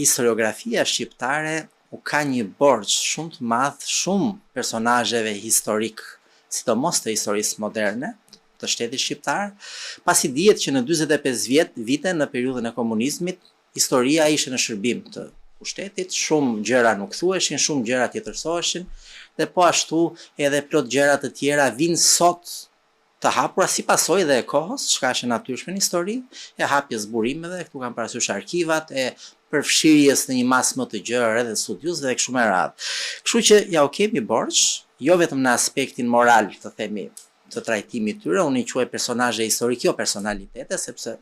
historiografia shqiptare u ka një borxh shumë të madh shumë personazheve historik, sidomos të historisë moderne të shtetit shqiptar, pasi dihet që në 45 vite në periudhën e komunizmit, historia ishte në shërbim të pushtetit, shumë gjëra nuk thuheshin, shumë gjëra tjetërsoheshin, dhe po ashtu edhe plot gjëra të tjera vinë sot të hapura si pasojë dhe e kohës, çka është e natyrshme në histori, e hapjes burimeve, këtu kanë parasysh arkivat, e përfshirjes në një mas më të gjerë edhe studiusëve dhe kështu me radhë. Kështu që ja u kemi borxh, jo vetëm në aspektin moral, të themi, të trajtimit tyre, unë i quaj personazhe historik, jo personalitete, sepse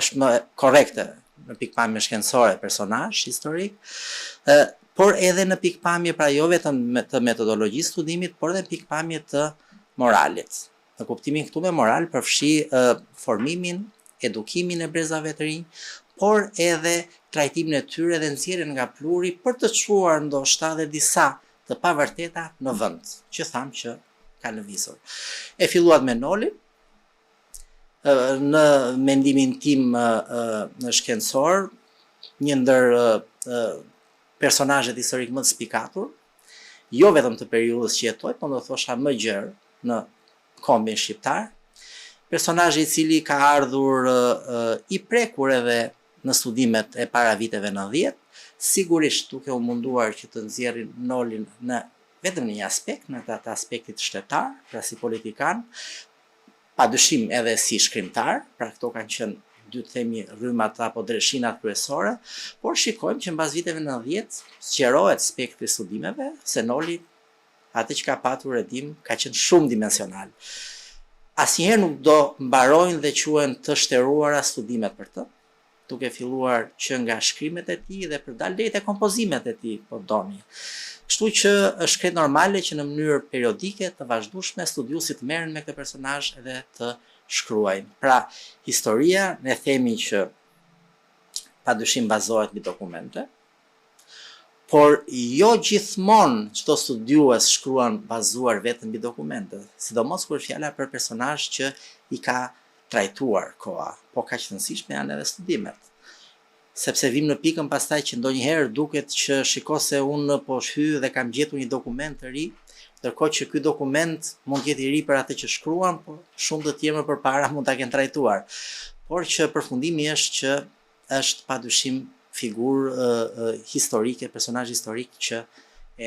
është më korrekte në pikpamje shkencore personazh historik, por edhe në pikpamje pra jo vetëm të metodologjisë studimit, por edhe në pikpamje të moralit. Në kuptimin këtu me moral përfshi formimin, edukimin e brezave të rinj, por edhe trajtimin e tyre dhe nxjerrjen nga pluri për të çuar ndoshta edhe disa të pavërteta në vend, që thamë që ka lëvizur. E filluat me Nolin, në mendimin tim në shkencor, një ndër personazhet historik më të spikatur, jo vetëm të periudhës që jetoi, por do thosha më gjerë në kombin shqiptar, personazhi i cili ka ardhur i prekur edhe në studimet e para viteve 90, sigurisht duke u munduar që të nxjerrin Nolin në vetëm në një aspekt, në atë aspektit shtetar, pra si politikan, padyshim edhe si shkrimtar, pra këto kanë qenë dy të themi rrymat apo dreshinat kryesore, por shikojmë që mbas viteve 90 sqarohet spektri i studimeve, se Noli atë që ka patur e dim ka qenë shumë dimensional. Asnjëherë nuk do mbarojnë dhe quhen të shtëruara studimet për të, duke filluar që nga shkrimet e tij dhe për dalë deri te kompozimet e tij, po doni. Kështu që është krejt normale që në mënyrë periodike të vazhdueshme studiuesit merren me këtë personazh dhe të shkruajnë. Pra, historia ne themi që padyshim bazohet mbi dokumente, por jo gjithmonë çdo studiues shkruan bazuar vetëm mbi dokumente, sidomos kur fjala për personazh që i ka trajtuar koha, po kaq të rëndësishme janë edhe studimet. Sepse vim në pikën pastaj që ndonjëherë duket që shikose unë po shhy dhe kam gjetur një dokument të ri, ndërkohë që ky dokument mund të jetë i ri për atë që shkruan, por shumë të tjerë më përpara mund ta kenë trajtuar. Por që përfundimi është që është padyshim figurë historike, personazh historik që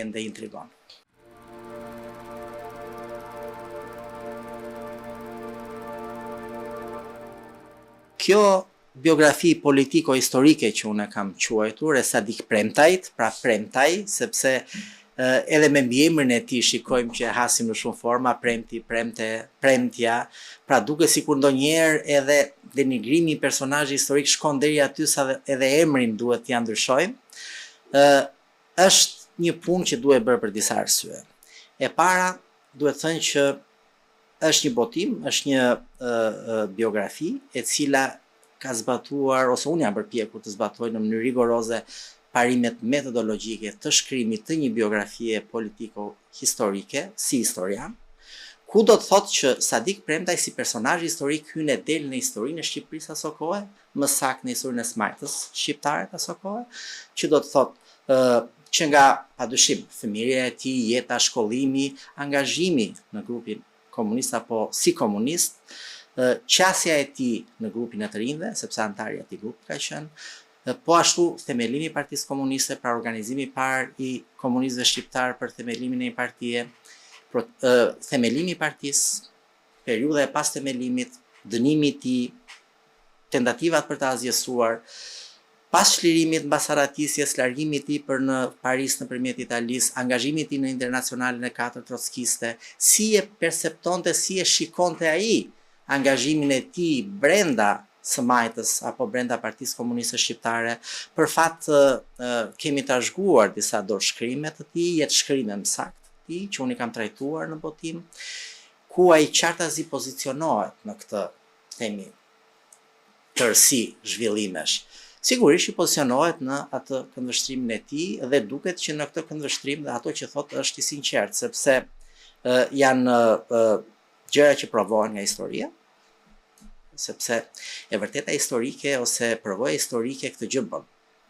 ende intrigon. Kjo biografi politiko-historike që unë kam quajtur e Sadik Premtajt, pra Premtaj, sepse edhe me mbiemrin e tij shikojmë që e hasim në shumë forma, Premti, Premte, Premtja, pra duke sikur ndonjëherë edhe denigrimi i personazhit historik shkon deri aty sa edhe emrin duhet t'ia ndryshojmë. Është një punë që duhet bërë për disa arsye. E para, duhet thënë që është një botim, është një biografi e cila ka zbatuar, ose unë jam përpjekur të zbatoj në mënyrë rigoroze parimet metodologjike të shkrimit të një biografie politiko-historike, si historian, ku do të thotë që Sadik Premtaj si personazh historik hyn e del në historinë e Shqipërisë aso kohe, më saktë në historinë e smajtës shqiptare aso kohe, që do të thotë që nga padyshim fëmijëria e tij, jeta, shkollimi, angazhimi në grupin komunist apo si komunist, qasja e tij në grupin e të rinjve, sepse antari i atij grupi ka qenë, po ashtu themelimi i Partisë Komuniste, pra organizimi i parë i komunistëve shqiptar për themelimin e një partie, themelimi i partisë, periudha e pas themelimit, dënimi i tij, tentativat për të azhjesuar, pas çlirimit mbas haratisjes, largimi i tij për në Paris nëpërmjet Italisë, angazhimi i tij në Internacionalin e 4 trotskiste, si e perceptonte, si e shikonte ai angazhimin e tij brenda smajtës apo brenda Partisë Komuniste Shqiptare. Për fat kemi trashëguar disa dorëshkrime të tij, jetëshkrime më saktë të tij, që unë i kam trajtuar në botim, ku ai qartazi pozicionohet në këtë themi tërësi zhvillimesh. Sigurisht i pozicionohet në atë këndvështrimin e tij dhe duket që në këtë këndvështrim dhe ato që thotë është i sinqert, sepse janë gjëra që provohen nga historia, sepse e vërteta historike ose përvoja historike këtë gjë bën.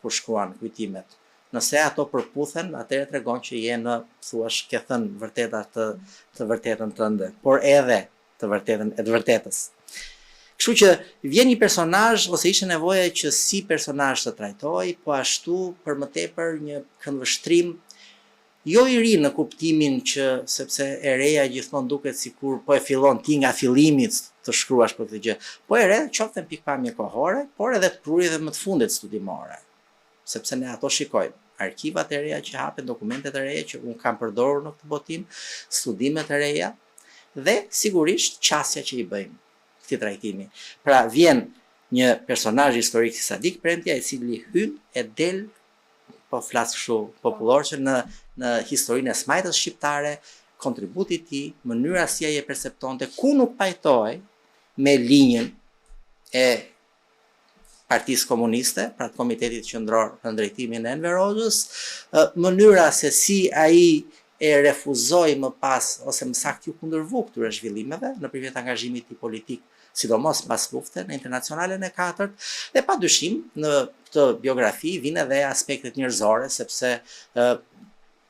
kur shkruan kujtimet. Nëse ato përputhen, atëherë tregon që je në, thuaç, ke thënë të vërtetën tënde, por edhe të vërtetën e të vërtetës. Kështu që vjen një personazh ose ishte nevoja që si personazh të trajtoj, po ashtu për më tepër një këndvështrim jo i ri në kuptimin që sepse e reja gjithmonë duket sikur po e fillon ti nga fillimi të shkruash për këtë gjë, po e re qoftë në pikpamje kohore, por edhe të prurit dhe më të fundit studimore, sepse ne ato shikojmë. Arkivat e reja që hapen, dokumentet e reja që unë kam përdorur në këtë botim, studimet e reja dhe sigurisht qasja që i bëjmë këtij trajtimi. Pra vjen një personazh historik si Sadik Premtja, i cili hyn e del, po flas kështu popullor, që në historinë e smajtës shqiptare, kontributi i tij, mënyra si ai e perceptonte, ku nuk pajtohej me linjën e Partisë Komuniste, pra të Komitetit Qendror në drejtimin e Enver Hoxhës, mënyra se si ai e refuzoi më pas, ose më saktë ju kundërvu këtyre zhvillimeve në përmjet angazhimit i politik, sidomos pas lufte në Internacionalen e 4, dhe padyshim në këtë biografi vijnë edhe aspektet njerëzore, sepse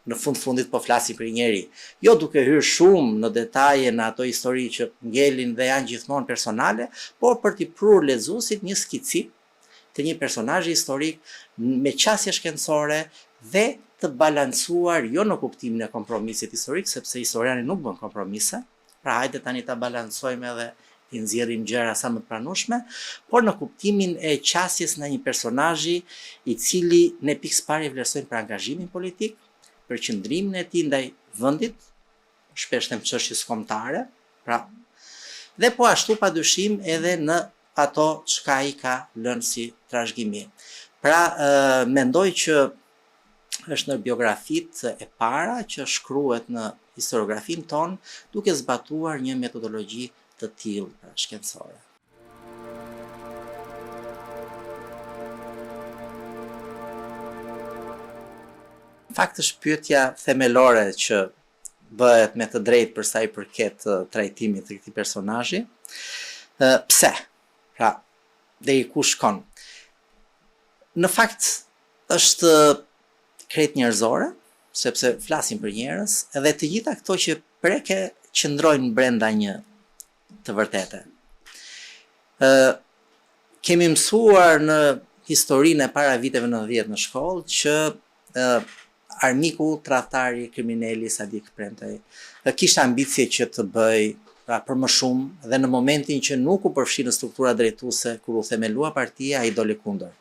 në fundit po flasim për njeri. Jo duke hyrë shumë në detaje në ato histori që ngelin dhe janë gjithmonë personale, por për t'i prur lexuesit një skicim të një personazhi historik me qasje shkencore dhe të balancuar jo në kuptimin e kompromisit historik, sepse historiani nuk bën kompromise, pra hajde tani ta balancojmë edhe t'i nxjerrim gjëra sa më të pranueshme, por në kuptimin e qasjes në një personazhi i cili ne pikëparë vlerësojmë për angazhimin politik, për qëndrimin e tij ndaj vendit, shpesh them çështjes kombëtare, pra dhe po ashtu padyshim edhe në ato çka ai ka lënë si trashëgimi. Pra mendoj që është në biografitë e para që shkruhet në historiografin ton duke zbatuar një metodologji të tillë shkencore. Në fakt është pyetja themelore që bëhet me të drejtë për sa i përket trajtimit të këtij personazhi. Pse? Pra, deri ku shkon? Në fakt është krejt njerëzore, sepse flasim për njerëz, edhe të gjitha këto që preke qëndrojnë brenda një të vërtete. Kemi mësuar në historinë e para viteve 90 në shkollë që armiku, tradhtari, kriminali Sadik Premtaj kishte ambicie që të bëj për më shumë dhe në momentin që nuk u përfshi në struktura drejtuese kur u themelua partia, ai doli kundër.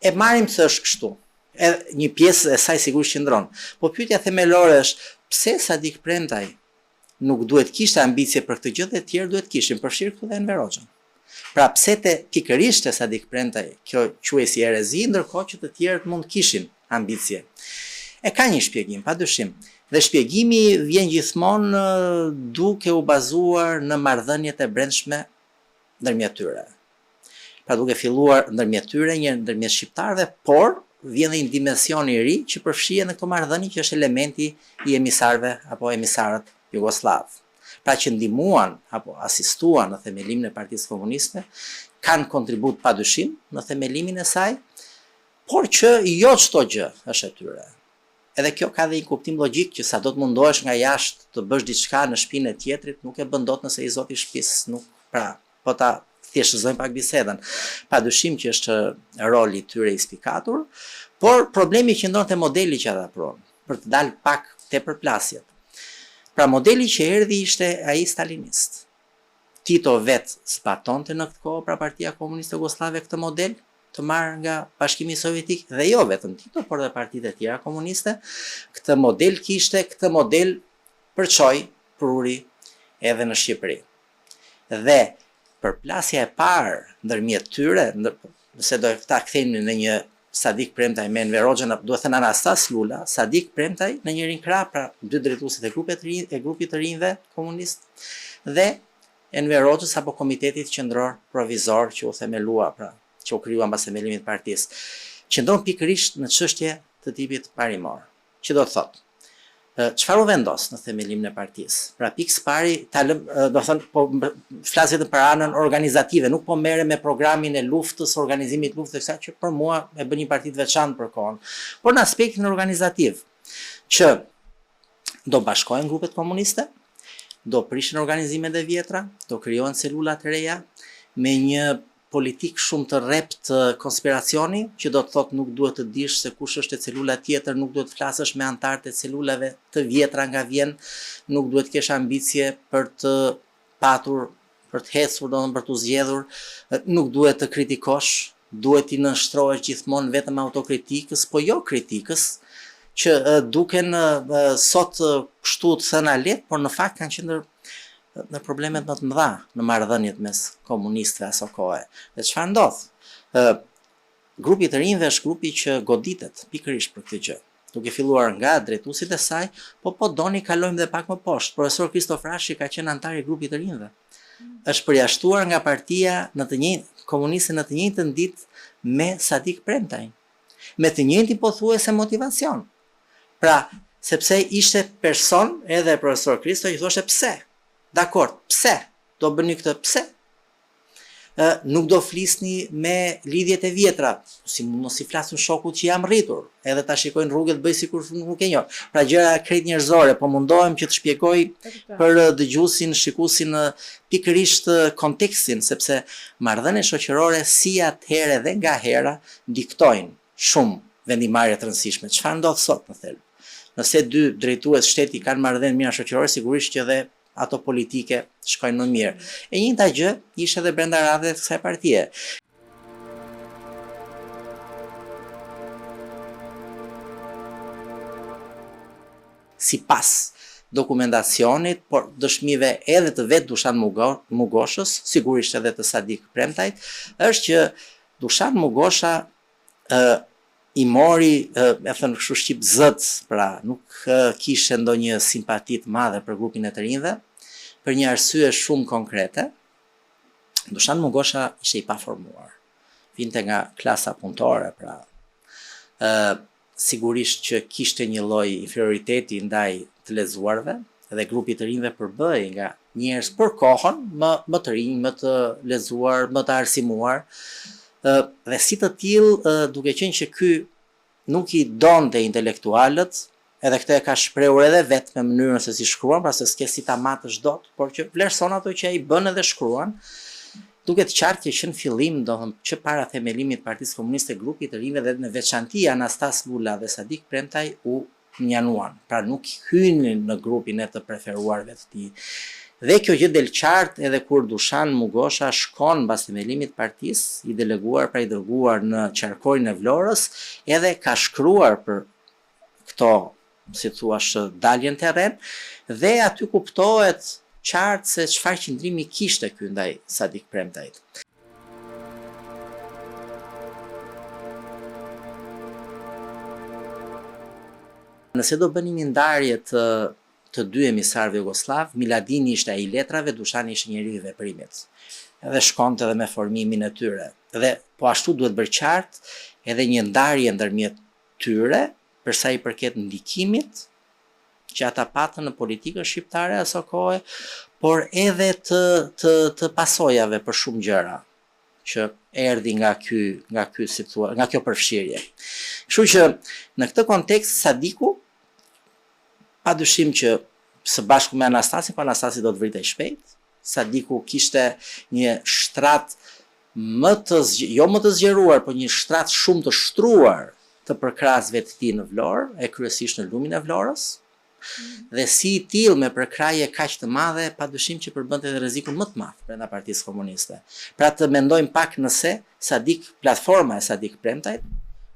E marrim se është kështu. Një pjesë e saj sigurisht qëndron. Po pyetja themelore është pse Sadik Premtaj nuk duhet kishte ambicie për këtë gjë dhe të tjerë duhet kishin, përfshirë këtu dhe Enver Hoxhën. Pra pse pikërisht te Sadik Premtaj kjo quhej si erezi, ndërkohë që të tjerët mund kishin ambicie. E ka një shpjegim, padyshim. Dhe shpjegimi vjen gjithmonë duke u bazuar në marrëdhëniet e brendshme ndërmjet tyre. Pra duke filluar ndërmjet tyre, një ndërmjet shqiptarëve, por vjen dhe një dimension i ri që përfshihet në këto marrëdhënie që është elementi i emisarëve apo emisarët jugoslav. Pra që ndihmuan apo asistuan në themelimin e Partisë Komuniste, kanë kontribut padyshim në themelimin e saj, por që jo çdo gjë është e tyre. Edhe kjo ka dhe një kuptim logjik që sa do të mundohesh nga jashtë të bësh diçka në shtëpinë e tjetrit, nuk e bën dot nëse i zoti i shtëpisë nuk, pra, po ta thjeshtëzojmë pak bisedën. Padyshim që është roli i tyre i spikatur, por problemi qëndron te modeli që ata provojnë, për të dalë pak tepër plasjet. Pra modeli që erdhi ishte ai stalinist. Tito vet zbatonte në këtë kohë pra Partia Komuniste Jugosllave këtë model të marrë nga Bashkimi Sovjetik dhe jo vetëm Tito, por dhe partitë e tjera komuniste, këtë model kishte, këtë model përçoi pruri edhe në Shqipëri. Dhe përplasja e parë ndërmjet tyre, nëse do ta kthejmë në një Sadik Premtaj me Enver Hoxhën, duhet thënë Anastas Lula, Sadik Premtaj në një rinkrah, pra dy drejtuesit e grupit të rinjve komunist dhe Enver Hoxhës apo Komitetit Qendror Provizor që u themelua, pra që u krijuan pas themelimit të partisë. Qëndron pikërisht në çështje të tipit parimor. Që do të thotë, Çfarë u vendos në themelimin e partisë? Pra pikë pari, do thënë, po flas vetëm për anën organizative, nuk po merrem me programin e luftës, organizimit të luftës, që për mua e bën një parti të veçantë për kohën, por në aspektin organizativ, që do bashkohen grupet komuniste, do prishin organizimet e vjetra, do krijohen celula të reja me një politik shumë të rrep të konspiracioni, që do të thotë nuk duhet të dish se kush është e celula tjetër, nuk duhet të flasësh me antarët e celulave të vjetra nga vjen, nuk duhet të kesh ambicie për të patur, për të hecur, domethënë për të zgjedhur, nuk duhet të kritikosh, duhet i nënshtrohesh gjithmonë vetëm autokritikës, po jo kritikës, që duken sot kështu të thëna lehtë, por në fakt kanë qenë në problemet më të mëdha në marrëdhëniet mes komunistëve aso kohe. Dhe çfarë ndodh? Grupi të rinjve është grupi që goditet pikërisht për këtë gjë. Duke filluar nga drejtuesit e saj, po doni kalojmë dhe pak më poshtë. Profesor Kristof Rashi ka qenë antar i grupit të rinjve. Është përjashtuar nga partia komuniste në të njëjtën ditë me Sadik Premtaj, me të njëjtin pothuajse motivacion. Pra, sepse ishte person edhe profesor Kristo i thoshte pse? Dakor, pse? Do bëni këtë pse? Nuk do flisni me lidhjet e vjetra, si mos i flasun shokut që jam rritur, edhe ta shikojnë rrugët bëj sikur nuk e njoh. Pra gjëra krejt njerëzore, po mundohem që të shpjegoj për dëgjuesin, shikuesin pikërisht kontekstin, sepse marrëdhëniet shoqërore si atëherë dhe nga hera diktojnë shumë vendimarrje të rëndësishme. Çfarë ndodh sot në thelb? Nëse dy drejtues shteti kanë marrëdhënie mira shoqërore, sigurisht që edhe ato politike shkojnë më mirë. E njëjta gjë ishte edhe brenda radhëve të kësaj partie. Sipas dokumentacionit, por dëshmive edhe të vetë Dushan Mugoshës, sigurisht edhe të Sadik Premtajt, është që Dushan Mugosha i mori, e thënë kështu shqip zët, pra nuk kishte ndonjë simpati të madhe për grupin e të rinjve, për një arsye shumë konkrete. Dushan Mugosha ishte i paformuar. Vinte nga klasa punëtore, pra sigurisht që kishte një lloj inferioriteti ndaj të lezuarve, dhe grupi të rinjve përbëhej nga njerëz për kohën më të rinj, më të lezuar, më të arsimuar. Dhe si të tillë, duke qenë që ky nuk i donte intelektualët, edhe këtë e ka shprehur edhe vetë me mënyrën se si shkruan, pra se s'ke si ta matësh dot, por që vlerëson ato që ai bën edhe shkruan, duket qartë që në fillim, domethënë që para themelimit të Partisë Komuniste, grupi të rinjve dhe në veçanti Anastas Lula dhe Sadik Premtaj u njanuan, pra nuk hynin në grupin e të preferuarve të tij. Dhe kjo gjë del qartë edhe kur Dushan Mugosha shkon mbas themelimit të partisë, i deleguar, pra i dërguar në qarkorin e Vlorës, edhe ka shkruar për këto, si thuash, daljen terren, dhe aty kuptohet qartë se çfarë qëndrimi kishte ky ndaj Sadik Premtajt. Nëse do bënim një ndarje të dy emisarëve jugoslav, Miladini ishte ai i letrave, Dushani ishte njeriu i veprimit. Edhe shkonte edhe me formimin e tyre. Dhe po ashtu duhet bërë qartë edhe një ndarje ndërmjet tyre për sa i përket ndikimit që ata patën në politikën shqiptare aso kohe, por edhe të pasojave për shumë gjëra që erdhi nga kjo përfshirje. Kështu që në këtë kontekst Sadiku, padyshim që së bashku me Anastasi, po Anastasi do të vritej shpejt. Sadiku kishte një shtrat jo më të zgjeruar, por një shtrat shumë të shtruar të përkrahasve të tij në Vlorë, e kryesisht në lumin e Vlorës. Dhe si i tillë me përkrahje kaq të madhe, padyshim që përbënte edhe rrezikun më të madh brenda Partisë Komuniste. Pra të mendojmë pak nëse platforma e Sadik Premtajt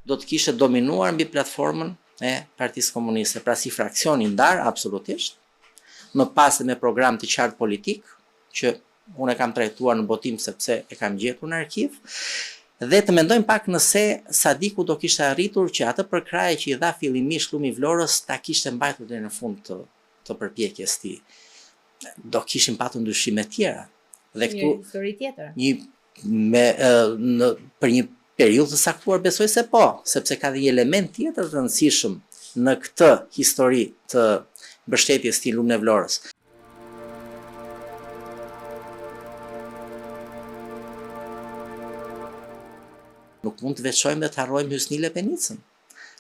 do të kishte dominuar mbi platformën e Partisë Komuniste, pra si fraksion i ndar absolutisht, më pas me program të qartë politik, që unë e kam trajtuar në botim sepse e kam gjetur në arkiv, dhe të mendojmë pak nëse Sadiku do kishte arritur që atë përkrahje që i dha fillimisht lumi i Vlorës ta kishte mbajtur deri në fund të përpjekjes tij. Do kishim patur ndryshime të tjera. Dhe këtu një histori tjetër. Për një periudhë të saktuar besoj se po, sepse ka dhe një element tjetër të rëndësishëm në këtë histori të mbështetjes tij në Lumën e Vlorës. Nuk mund të veçojmë dhe të harrojmë Hysnile Penicën.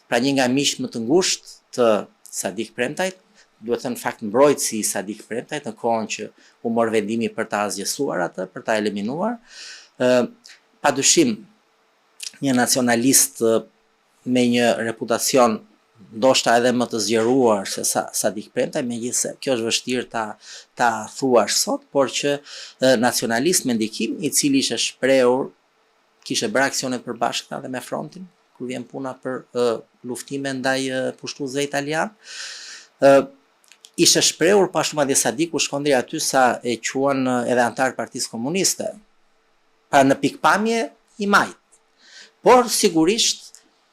Pra një nga miqtë më të ngushtë të Sadik Premtajt, duhet thënë fakt mbrojtësi i Sadik Premtajt në kohën që u mor vendimi për ta azgjësuar atë, për ta eliminuar. Padyshim një nacionalist me një reputacion ndoshta edhe më të zgjeruar se Sadik Premtaj, megjithëse kjo është vështirë ta thuash sot, por që nacionalist me ndikim i cili ishte shprehur, kishte bërë aksionet përbashkëta dhe me frontin, kur vjen puna për luftime ndaj pushtuesve italian. Ishte shprehur pashtu madje Sadiku shkon deri aty sa e quan edhe antar Partisë Komuniste. Pra në pikpamje i majt. Por sigurisht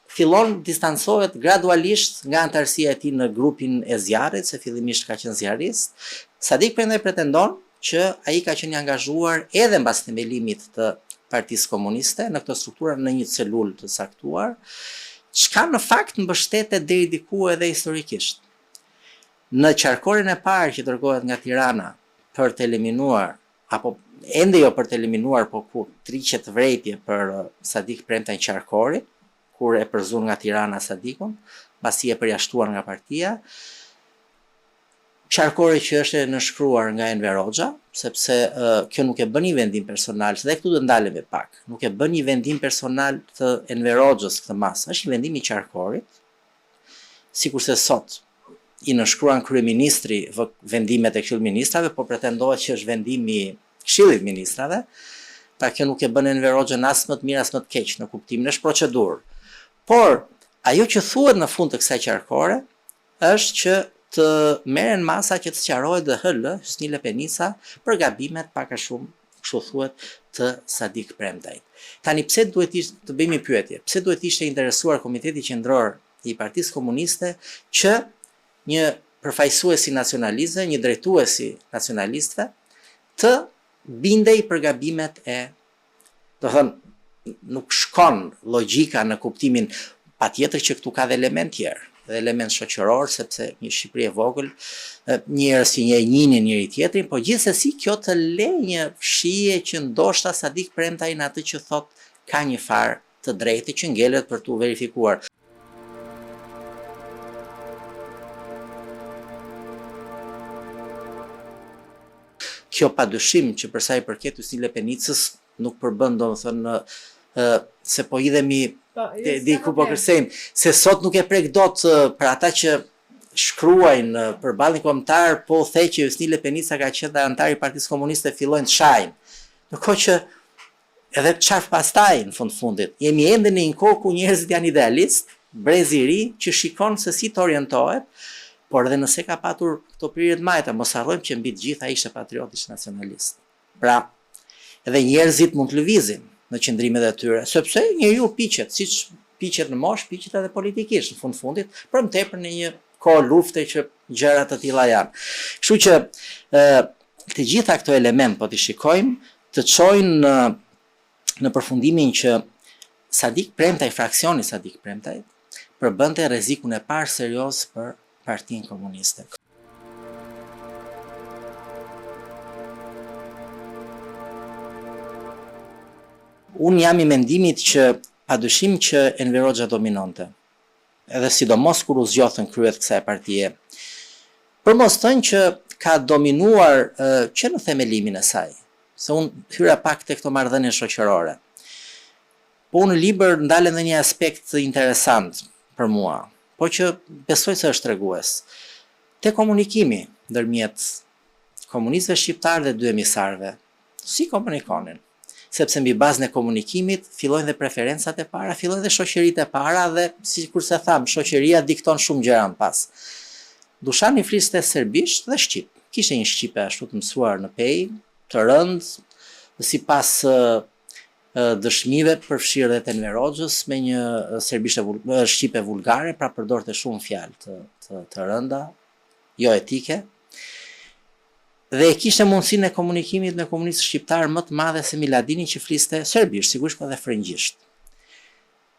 fillon distancohet gradualisht nga antarësia e tij në grupin e zjarrit, se fillimisht ka qenë zjarrist. Sadik Premtaj pretendon që ai ka qenë i angazhuar edhe mbas themelimit të Partisë Komuniste në këtë strukturë në një celulë të saktuar, çka në fakt mbështetet deri diku edhe historikisht. Në qarkorin e parë që dërgohet nga Tirana për të eliminuar, apo ende jo për të eliminuar, po kur triqet vrejtje për Sadik Premtaj në qarkorit, kur e përzur nga Tirana Sadikun, pasi e përjashtuar nga partia, qarkori që është nënshkruar nga Enver Hoxha, sepse kjo nuk e bën një vendim personal, se dhe këtu do ndalemi pak, nuk e bën një vendim personal të Enver Hoxhës këtë masë, është një vendim i qarkorit, sikurse sot i nënshkruan kryeministri vendimet e Këshillit Ministrave, po pretendohet që është vendim i Këshillit Ministrave, pra kjo nuk e bën Enver Hoxhën as më të mirë as më të keq në kuptimin është procedurë. Por ajo që thuhet në fund të kësaj qarkore është që të merren masa që të sqarohet DHL, Hysnile Penica, për gabimet pak a shumë, kështu thuhet, të Sadik Premtajt. Tani pse duhet të bëjmë një pyetje? Pse duhet ishte interesuar Komiteti Qendror i Partisë Komuniste që një përfaqësuesi nacionaliste, një drejtuesi nacionalistëve të bindej për gabimet e, do thënë, nuk shkon logjika në kuptimin patjetër që këtu ka dhe element tjerë, dhe element shoqëror, sepse një Shqipëri e vogël, njerëz që njihnin njëri tjetrin, por gjithsesi kjo të le një shije që ndoshta Sadik Premtaj në atë që thot ka një farë të drejtë që ngelet për tu verifikuar. Kjo padyshim që për sa i përket Hysnile Penicës nuk përbën, domethënë, se po idhemi diku po kërcejmë, se sot nuk e prek dot për ata që shkruajnë për ballin kombëtar, po the që Hysnile Penica ka qenë antar i Partisë Komuniste, fillojnë të shajnë. Ndërkohë që edhe çfarë pastaj në fundit, jemi ende në një kohë ku njerëzit janë idealist, brezi i ri që shikon se si të orientohet, por edhe nëse ka patur këto prirje të majta, mos harrojmë që mbi të gjitha ishte patriot, ishte nacionalist. Pra, edhe njerëzit mund të lëvizin në qëndrimet e tyre, sepse njeriu piqet, siç piqet në moshë, piqet edhe politikisht në fundit, për më tepër në një kohë lufte që gjëra të tilla janë. Kështu që të gjitha këto element po t'i shikojmë, të çojnë në përfundimin që Sadik Premtaj, fraksioni Sadik Premtaj, përbënte rrezikun e parë serioz për Partinë Komuniste. Unë jam i mendimit që padyshim që Enver Hoxha dominonte, edhe sidomos kur u zgjodhën kryet kësaj partie. Për mos thënë që ka dominuar që në themelimin e saj, se unë hyra pak te këto marrëdhënie shoqërore. Po unë në libër ndalen edhe një aspekt interesant për mua, po që besoj se është tregues. Te komunikimi ndërmjet komunistëve shqiptar dhe dy emisarëve, si komunikonin? Sepse mbi bazën e komunikimit fillojnë dhe preferencat e para, fillojnë dhe shoqëritë e para dhe sikur se tham, shoqëria dikton shumë gjëra më pas. Dushani fliste serbisht dhe shqip. Kishte një shqipe ashtu të mësuar në Pej, të rënd, sipas dëshmive përfshirë dhe të Enver Hoxhës me një shqipe vulgare, pra përdorte shumë fjalë të rënda, jo etike. Dhe e kishte mundësinë e komunikimit me komunistë shqiptar më të madhe se Miladini që fliste serbisht, sigurisht po edhe frëngjisht.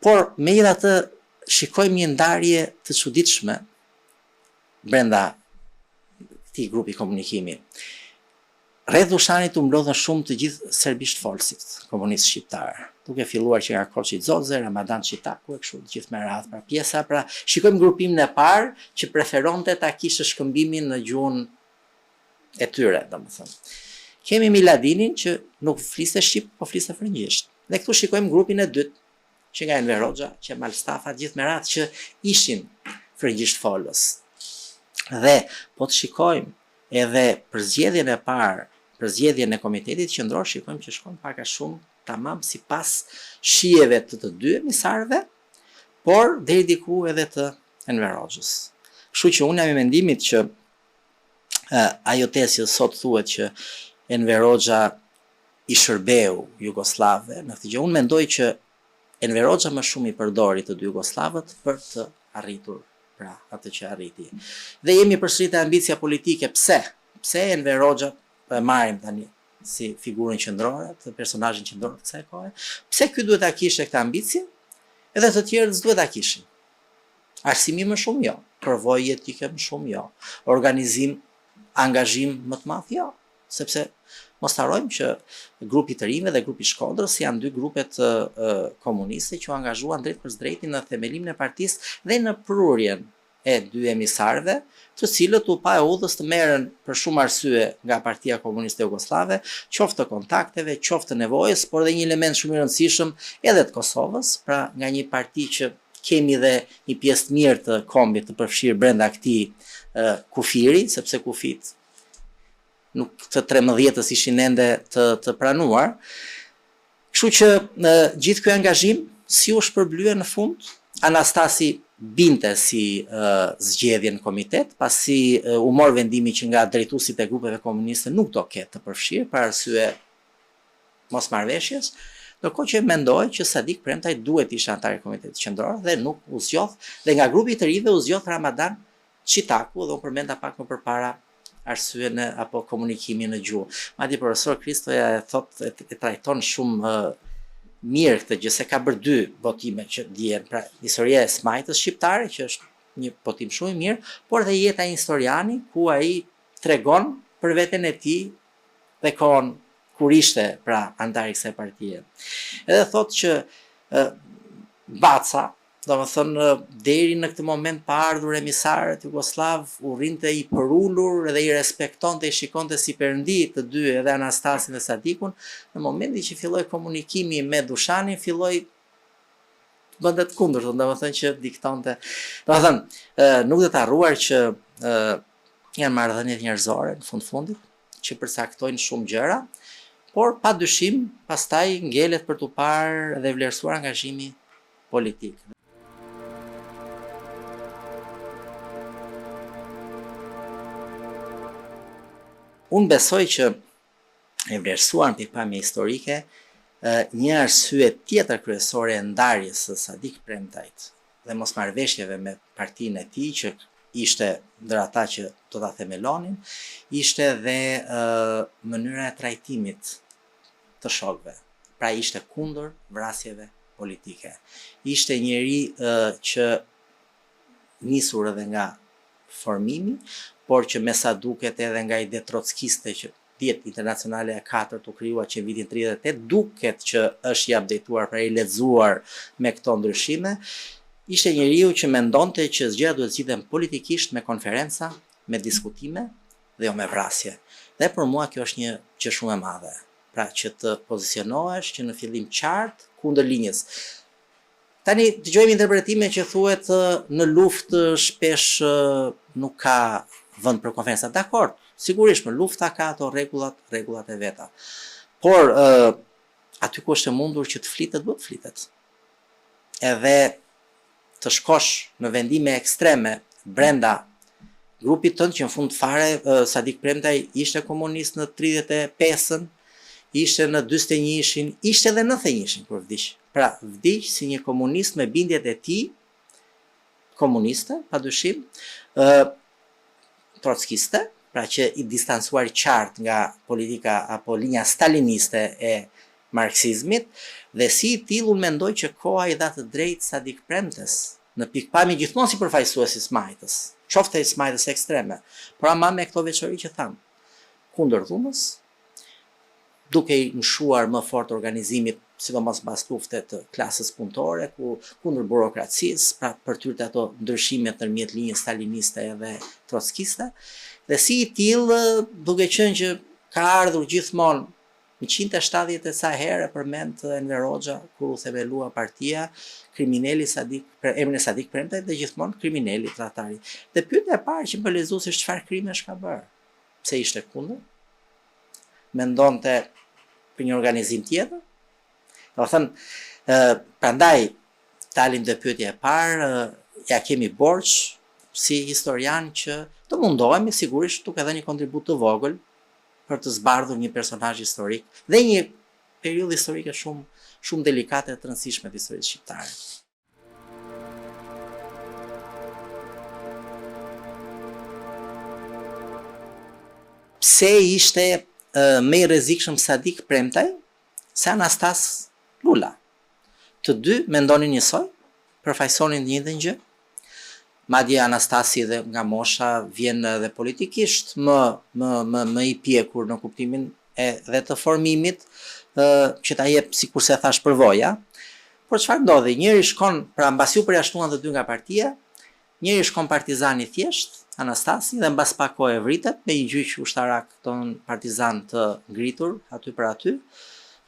Por megjithatë shikojmë një ndarje të çuditshme brenda këtij grupi komunikimi. Rreth Dushanit u mblodhën shumë të gjithë serbisht folësit komunistë shqiptar, duke filluar që nga Koçi Xoxe, Ramadan Çitaku e kështu të gjithë me radhë, pra pjesa, pra shikojmë grupimin e parë që preferonte ta kishte shkëmbimin në gjuhën e tyre, domethënë. Kemi Miladinin që nuk fliste shqip, po fliste frëngjisht. Dhe këtu shikojmë grupin e dytë, që nga Enver Hoxha, Qemal Stafa, gjithë me radhë që ishin frëngjisht folës. Dhe po të shikojmë edhe për zgjedhjen e parë, për zgjedhjen e komitetit qendror, shikojmë që shkon pak a shumë tamam sipas shijeve të dy emisarëve, por deri diku edhe të Enver Hoxhës. Kështu që unë jam i mendimit që ajo tesë sot thuhet që Enver Hoxha i shërbeu Jugoslavëve, në këtë gjë unë mendoj që Enver Hoxha më shumë i përdori të dy Jugoslavët për të arritur pra atë që arriti. Dhe jemi përsëri te ambicia politike. Pse? Pse Enver Hoxha e marrim tani si figurën qendrore, të personazhin qendror të kësaj kohe? Pse ky duhet ta kishte këtë ambicje? Edhe të tjerët s'duhet ta kishin. Arsimi më shumë jo, përvojë etike më shumë jo, organizim, angazhim më të madh jo, sepse mos harrojmë që grupi të rinjve dhe grupi Shkodrës janë dy grupet komuniste që u angazhuan drejt për drejti në themelimin e partisë dhe në prurjen e dy emisarëve, të cilët u pa e udhës të merren për shumë arsye nga Partia Komuniste Jugoslave, qoftë të kontakteve, qoftë të nevojës, por dhe një element shumë i rëndësishëm edhe të Kosovës, pra nga një parti që kemi dhe një pjesë të mirë të kombit të përfshirë brenda këtij kufiri, sepse kufit nuk të 13-ës ishin ende të pranuar. Kështu që gjithë ky angazhim si u shpërblye në fund, Anastasi binte si zgjedhje në komitet, pasi u mor vendimi që nga drejtuesit e grupeve komuniste nuk do ketë të përfshirë për arsye mosmarrveshjes, ndërkohë që mendoj që Sadik Premtaj duhet ishte antar i komitetit qendror dhe nuk u zgjodh, dhe nga grupi i rinjve u zgjodh Ramadan Çitaku, dhe u përmenda pak më përpara arsyen apo komunikimin në gjuhë. Madje profesor Kristoja e trajton shumë mirë këtë gjë, se ka bërë 2 votime që dihen, pra historia e smajtës shqiptare, që është një votim shumë i mirë, por dhe jeta e historiani, ku ai tregon për veten e tij dhe kohën kur ishte pra antar i kësaj partie. Edhe thotë që Baca, domethënë deri në këtë moment pa ardhur emisarët jugoslav, u rrinte i përullur dhe i respektonte, i shikonte si perëndi të dy, edhe Anastasin dhe Sadikun. Në momentin që filloi komunikimi me Dushanin, filloi bënte të kundërtën, domethënë që diktonte. Domethënë nuk do të harruar që janë marrëdhëniet njerëzore në fundit, që përcaktojnë shumë gjëra, por padyshim pastaj ngelet për tu parë dhe vlerësuar angazhimi politik. Unë besoj që e vlerësuar në pikpamje historike, një arsye tjetër kryesore e ndarjes së Sadik Premtajt dhe mosmarrveshjeve me partinë e tij, që ishte ndër ata që do ta themelonin, ishte dhe mënyra e trajtimit të shokëve. Pra ishte kundër vrasjeve politike. Ishte njeri që nisur edhe nga formimi, por që me sa duket edhe nga ide trockiste që Diet Internacionale e 4 u krijua që në vitin 38, duket që është i updateuar, pra i lexuar me këto ndryshime. Ishte njeriu që mendonte që gjërat duhet zgjidhen politikisht, me konferenca, me diskutime dhe jo me vrasje. Dhe për mua kjo është një gjë shumë e madhe. Pra që të pozicionohesh që në fillim qartë kundër linjës. Tani dëgjojmë interpretime që thuhet në luftë shpesh nuk ka vend për konferenca. Dakor, sigurisht në lufta ka ato rregullat e veta. Por aty ku është e mundur që të flitet, duhet flitet. Edhe të shkosh në vendime ekstreme brenda grupit tënd, që në fund fare Sadik Premtaj ishte komunist në 35-ën, ishte në 41-shin, ishte edhe në 91-shin kur vdiq. Pra vdiq si një komunist me bindjet e tij komuniste, padyshim, trockiste, pra që i distancuar qartë nga politika apo linja staliniste e marksizmit, dhe si i tillë unë mendoj që koha i dha të drejtë Sadik Premtes në pikpamje gjithmonë si përfaqësues i smajtës, qofte i smajtës ekstreme, por ama me këto veçori që tham, kundër dhunës, duke i mshuar më fort organizimit, sidomos pas lufte të klasës punëtore, kundër burokracisë, pra për tyrë ato ndryshimet ndërmjet linjës staliniste edhe trotskiste, dhe si i tillë, duke qenë që ka ardhur gjithmonë në 170 e sa herë përmend Enver Hoxha kur u themelua partia, krimineli Sadik, emrin e Sadik premte dhe gjithmonë krimineli tradhtari. Dhe pyetja e parë që më lexuesi është çfarë krimesh ka bërë? Pse ishte kundër? Mendonte për një organizim tjetër? Do të thënë, prandaj dalim te pyetja e parë, ja kemi borx si historian që të mundohemi sigurisht duke dhënë një kontribut të vogël për të zbardhur një personazh historik dhe një periudhë historike shumë delikate e të rëndësishme të historisë shqiptare. Pse ishte më i rrezikshëm Sadik Premtaj se Anastas Lula? Të dy mendonin njësoj, përfaqësonin të njëjtën gjë. Madje Anastasi dhe nga mosha vjen edhe politikisht më i pjekur në kuptimin dhe të formimit që ta jep sikurse thash përvoja. Por çfarë ndodhi? Njëri shkon, pra mbasi u përjashtuan të dy nga partia, njëri shkon partizan i thjesht, Anastasi, dhe mbas pak kohë vritet me një gjyq ushtarak ton partizan të ngritur aty për aty,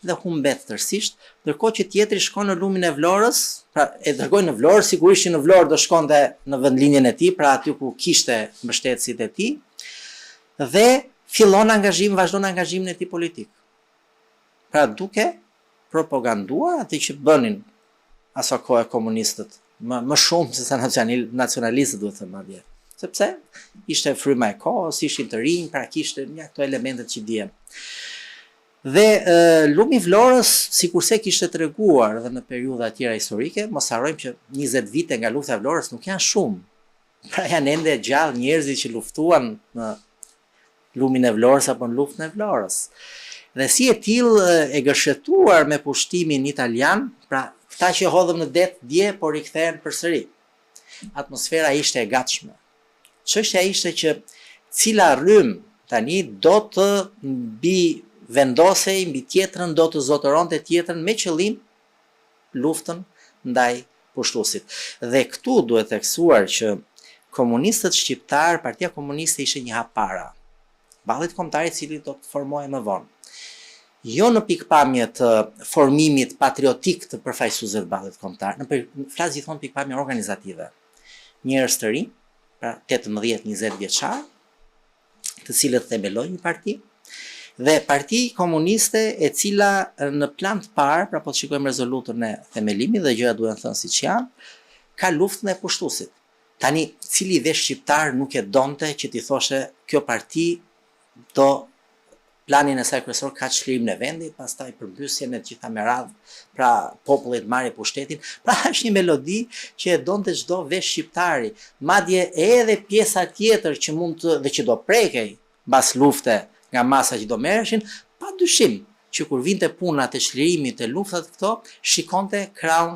dhe humbet tërësisht, ndërkohë që tjetri shkon në lumin e Vlorës, pra e dërgoi në Vlorë, sigurisht që në Vlorë do shkonte në vendlinjen e tij, pra aty ku kishte mbështetësit e tij, dhe vazhdon angazhimin e tij politik. Pra duke propaganduar atë që bënin aso kohë komunistët, më shumë se sa nacionalistët duhet të them madje. Sepse ishte fryma e kohës, ishin të rinj, pra kishte një ato elementet që dihen. Dhe lumi i Vlorës, sikurse kishte treguar edhe në periudha të tjera historike, mos harrojmë që 20 vite nga lufta e Vlorës nuk janë shumë. Pra janë ende gjallë njerëzit që luftuan në lumin e Vlorës apo në luftën e Vlorës. Dhe si e tillë e gëshëtuar me pushtimin italian, pra këta që hodhëm në det dje, por rikthehen përsëri. Atmosfera ishte e gatshme. Çështja ishte që cila rrym tani do të vendosej mbi tjetrën, do të zotëronte tjetrën me qëllim luftën ndaj pushtuesit. Dhe këtu duhet theksuar që komunistët shqiptar, Partia Komuniste ishte një hap para. Ballit kombëtar i cili do të formohej më vonë. Jo në pikpamje të formimit patriotik të përfaqësuesve të ballit kombëtar, flas gjithmonë pikpamje organizative. Njerëz të rinj, pra 18-20 vjeçar, të cilët themelojnë një parti, dhe Parti Komuniste e cila në plan të parë, pra po të shikojmë rezolutën e themelimit dhe gjërat duhen thënë siç janë, ka luftën e pushtuesit. Tani, cili dhe shqiptar nuk e donte që t'i thoshe kjo parti do planin e saj kryesor ka çlirim në vendi, pastaj përmbysjen e të gjitha me radhë, pra populli të marrë pushtetin. Pra është një melodi që e donte çdo vesh shqiptari, madje edhe pjesa tjetër që dhe që do prekej mbas lufte nga masa që do merreshin, pa dyshim që kur vinte puna të çlirimit të luftat këto, shikonte kraun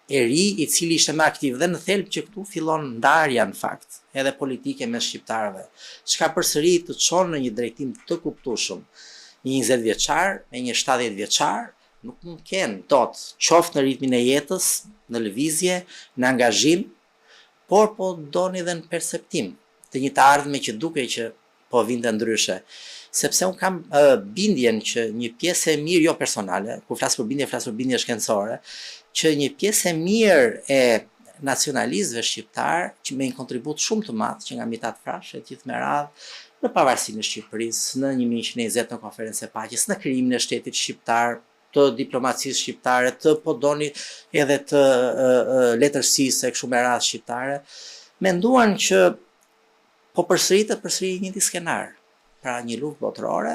e ri i cili ishte më aktiv dhe në thelb që këtu fillon ndarja në fakt, edhe politike mes shqiptarëve. Çka përsëri të çon në një drejtim të kuptueshëm. Një 20 vjeçar me një 70 vjeçar nuk mund të kenë dot qoftë në ritmin e jetës, në lëvizje, në angazhim, por po doni edhe në perceptim të një të ardhme që dukej që po vinte ndryshe. Sepse unë kam bindjen që një pjesë e mirë, jo personale, kur flas për bindje shkencore, që një pjesë e mirë e nacionalistëve shqiptar, që me një kontribut shumë të madh, që nga Mitat Frashe, gjithë me radhë, në pavarësinë e Shqipërisë, në 1920 në konferencë e paqes, në krijimin e shtetit shqiptar, të diplomacisë shqiptare, të po doni edhe të letërsisë e kështu me radhë shqiptare, menduan që po përsëri një skenar. Pra një luftë botërore,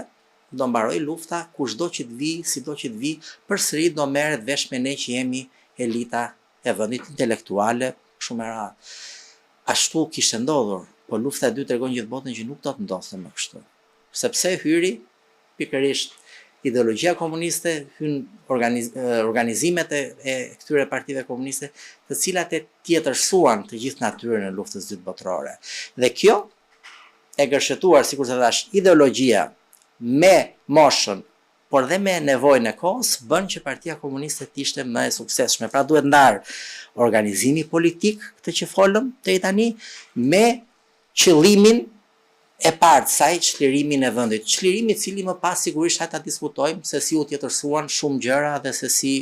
do mbaroj lufta, kushdo që të vi, sido që të vi, përsëri do merret vesh me ne që jemi elita e vendit intelektuale, shumë e radhë. Ashtu kishte ndodhur, po lufta e dytë tregon gjithë botën që nuk do të ndodhte më kështu. Sepse hyri pikërisht ideologjia komuniste, hyn organizimet e këtyre partive komuniste, të cilat e tjetërsuan të gjithë natyrën e luftës dytë botërore. Dhe kjo e gërshetuar, sikur të thash, ideologjia me moshën, por dhe me nevojën e kohës, bën që Partia Komuniste të ishte më e suksesshme. Pra duhet ndarë organizimi politik, këtë që folëm deri tani, me qëllimin e parë saj, çlirimin e vendit. Çlirimi i cili më pas sigurisht ta diskutojmë se si u tjetërsuan shumë gjëra dhe se si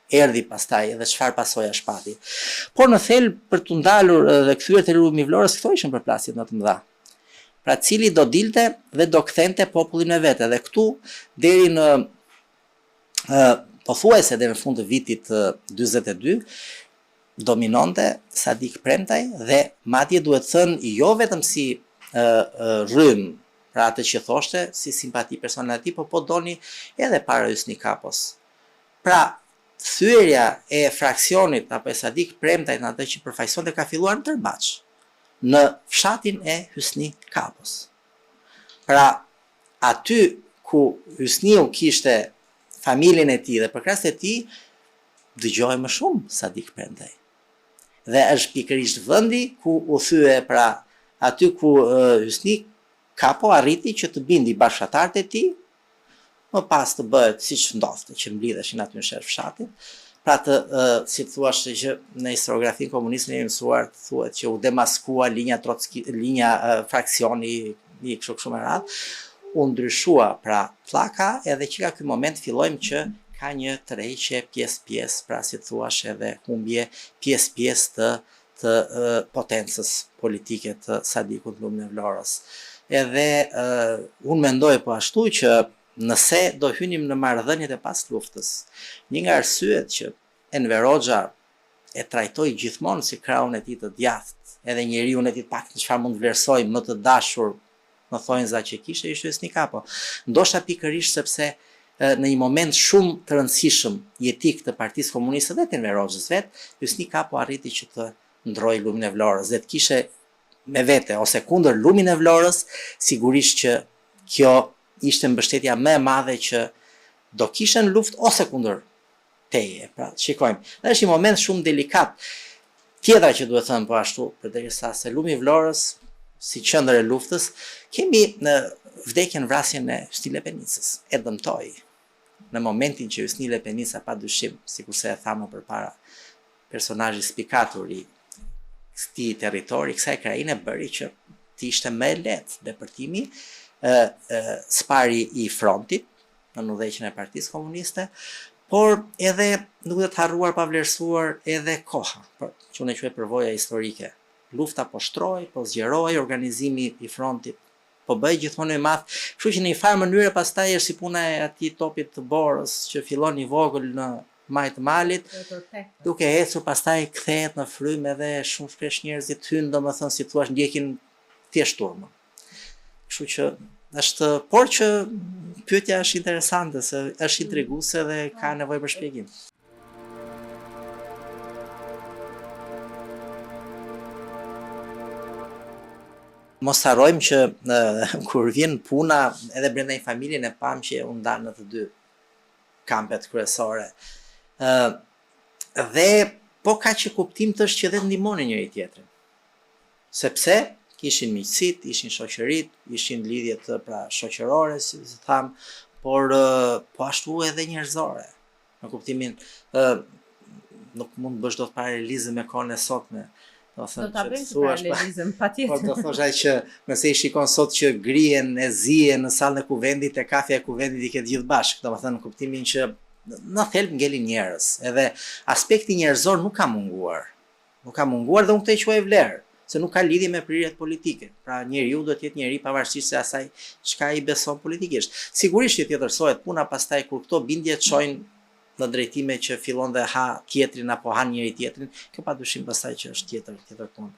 erdhi pastaj edhe çfarë pasoja shpati. Por në thelb për të ndalur dhe kthyer te lumi i Vlorës, këto ishin përplasjet më të mëdha. Pra cili do dilte dhe do kthente popullin e vete. Dhe këtu deri në pothuajse deri në fund të vitit 42 dominonte Sadik Premtaj dhe madje duhet thënë jo vetëm si rrym, pra atë që thoshte si simpati personale e tij, po doni edhe para Hysni Kapos. Pra thyerja e fraksionit apo e Sadik Premtajt në atë që përfaqësonte ka filluar në Tërbaç, në fshatin e Hysni Kapos. Pra aty ku Hysniu kishte familjen e tij dhe përkrahas e tij, dëgjoi më shumë Sadik Premtaj. Dhe është pikërisht vendi ku u thye, pra aty ku Hysni Kapo arriti që të bindi bashkëtarët e tij, më pas të bëhet siç ndodhte, që mblidheshin aty në shef fshatit. Pra si të thuash që në historiografinë komuniste ne mësuar thuhet që u demaskua linja fraksioni i kështu me radhë, u ndryshua pra pllaka, edhe që ka ky moment fillojmë që ka një tërheqje pjesë-pjesë, pra si të thuash edhe humbje pjesë-pjesë të potencës politike të Sadikut në lumin e Vlorës. Edhe unë mendoj po ashtu që nëse do hynim në marrëdhëniet e pas luftës, një nga arsyet që Enver Hoxha e trajtoi gjithmonë si krahun e tij të djathtë, edhe njeriu e tij pak çfarë mund vlerësoj më të dashur, më thonjza që kishte ishte Hysni Kapo. Ndoshta pikërisht sepse në një moment shumë të rëndësishëm jetik të Partisë Komuniste dhe të Enver Hoxhës vet, Hysni Kapo arriti që të ndrojë lumin e Vlorës dhe të kishe me vete ose kundër lumin e Vlorës, sigurisht që kjo ishte mbështetja më e madhe që do kishte në luftë ose kundër teje. Pra, shikojmë. Dhe është një moment shumë delikat. Tjetra që duhet thënë po ashtu, përderisa se lumi i Vlorës, si qendër e luftës, kemi në vdekjen vrasjen e Hysni Lepenicës. E dëmtoi. Në momentin që Hysni Lepenica padyshim, sikurse e thamë përpara, personazhi spikatur i këtij territori, kësaj krajine bëri që të ishte më e lehtë depërtimi spari i frontit në udhëheqjen e Partisë Komuniste, por edhe nuk do të harruar pa vlerësuar edhe koha, që unë e quaj përvoja historike. Lufta po shtroi, po zgjeroi, organizimi i frontit po bëj gjithmonë më madh, kështu që në një farë mënyrë pastaj është si puna e atij topit të borës që fillon i vogël në maj të malit, duke ecur pastaj kthehet në frymë edhe shumë shpesh njerëzit hynë, domethënë si thua ndjekin thjesht turmën. Kështu që është, por që pyetja është interesante, se është intriguese dhe ka nevojë për shpjegim. Mos harrojmë që kur vjen puna edhe brenda një familje ne pam që u ndan në të dy kampet kryesore. Dhe po ka që kuptim të është që dhe ndihmonin njëri tjetrin. Sepse ishin miqësit, ishin shoqërit, ishin lidhjet pra shoqërore, si tham, por po ashtu edhe njerëzore. Në kuptimin nuk mund bësh dot paralelizëm me kohën e sotme. Do ta bëjmë paralelizëm patjetër. Por do thosha që nëse i shikon sot që grihen e zihen në sallën e kuvendit, e kafja e kuvendit i ketë gjithë bashkë, domethënë në kuptimin që në thelb ngelin njerëz. Edhe aspekti njerëzor nuk ka munguar. Nuk ka munguar dhe unë këtë e quaj vlerë, se nuk ka lidhje me prirjet politike. Pra njeriu duhet të jetë njeri pavarësisht se asaj çka i beson politikisht. Sigurisht që tjetërsohet puna pastaj kur këto bindje çojnë në drejtime që fillon dhe ha tjetrin apo han njëri tjetrin, kjo padyshim pastaj që është tjetër punë.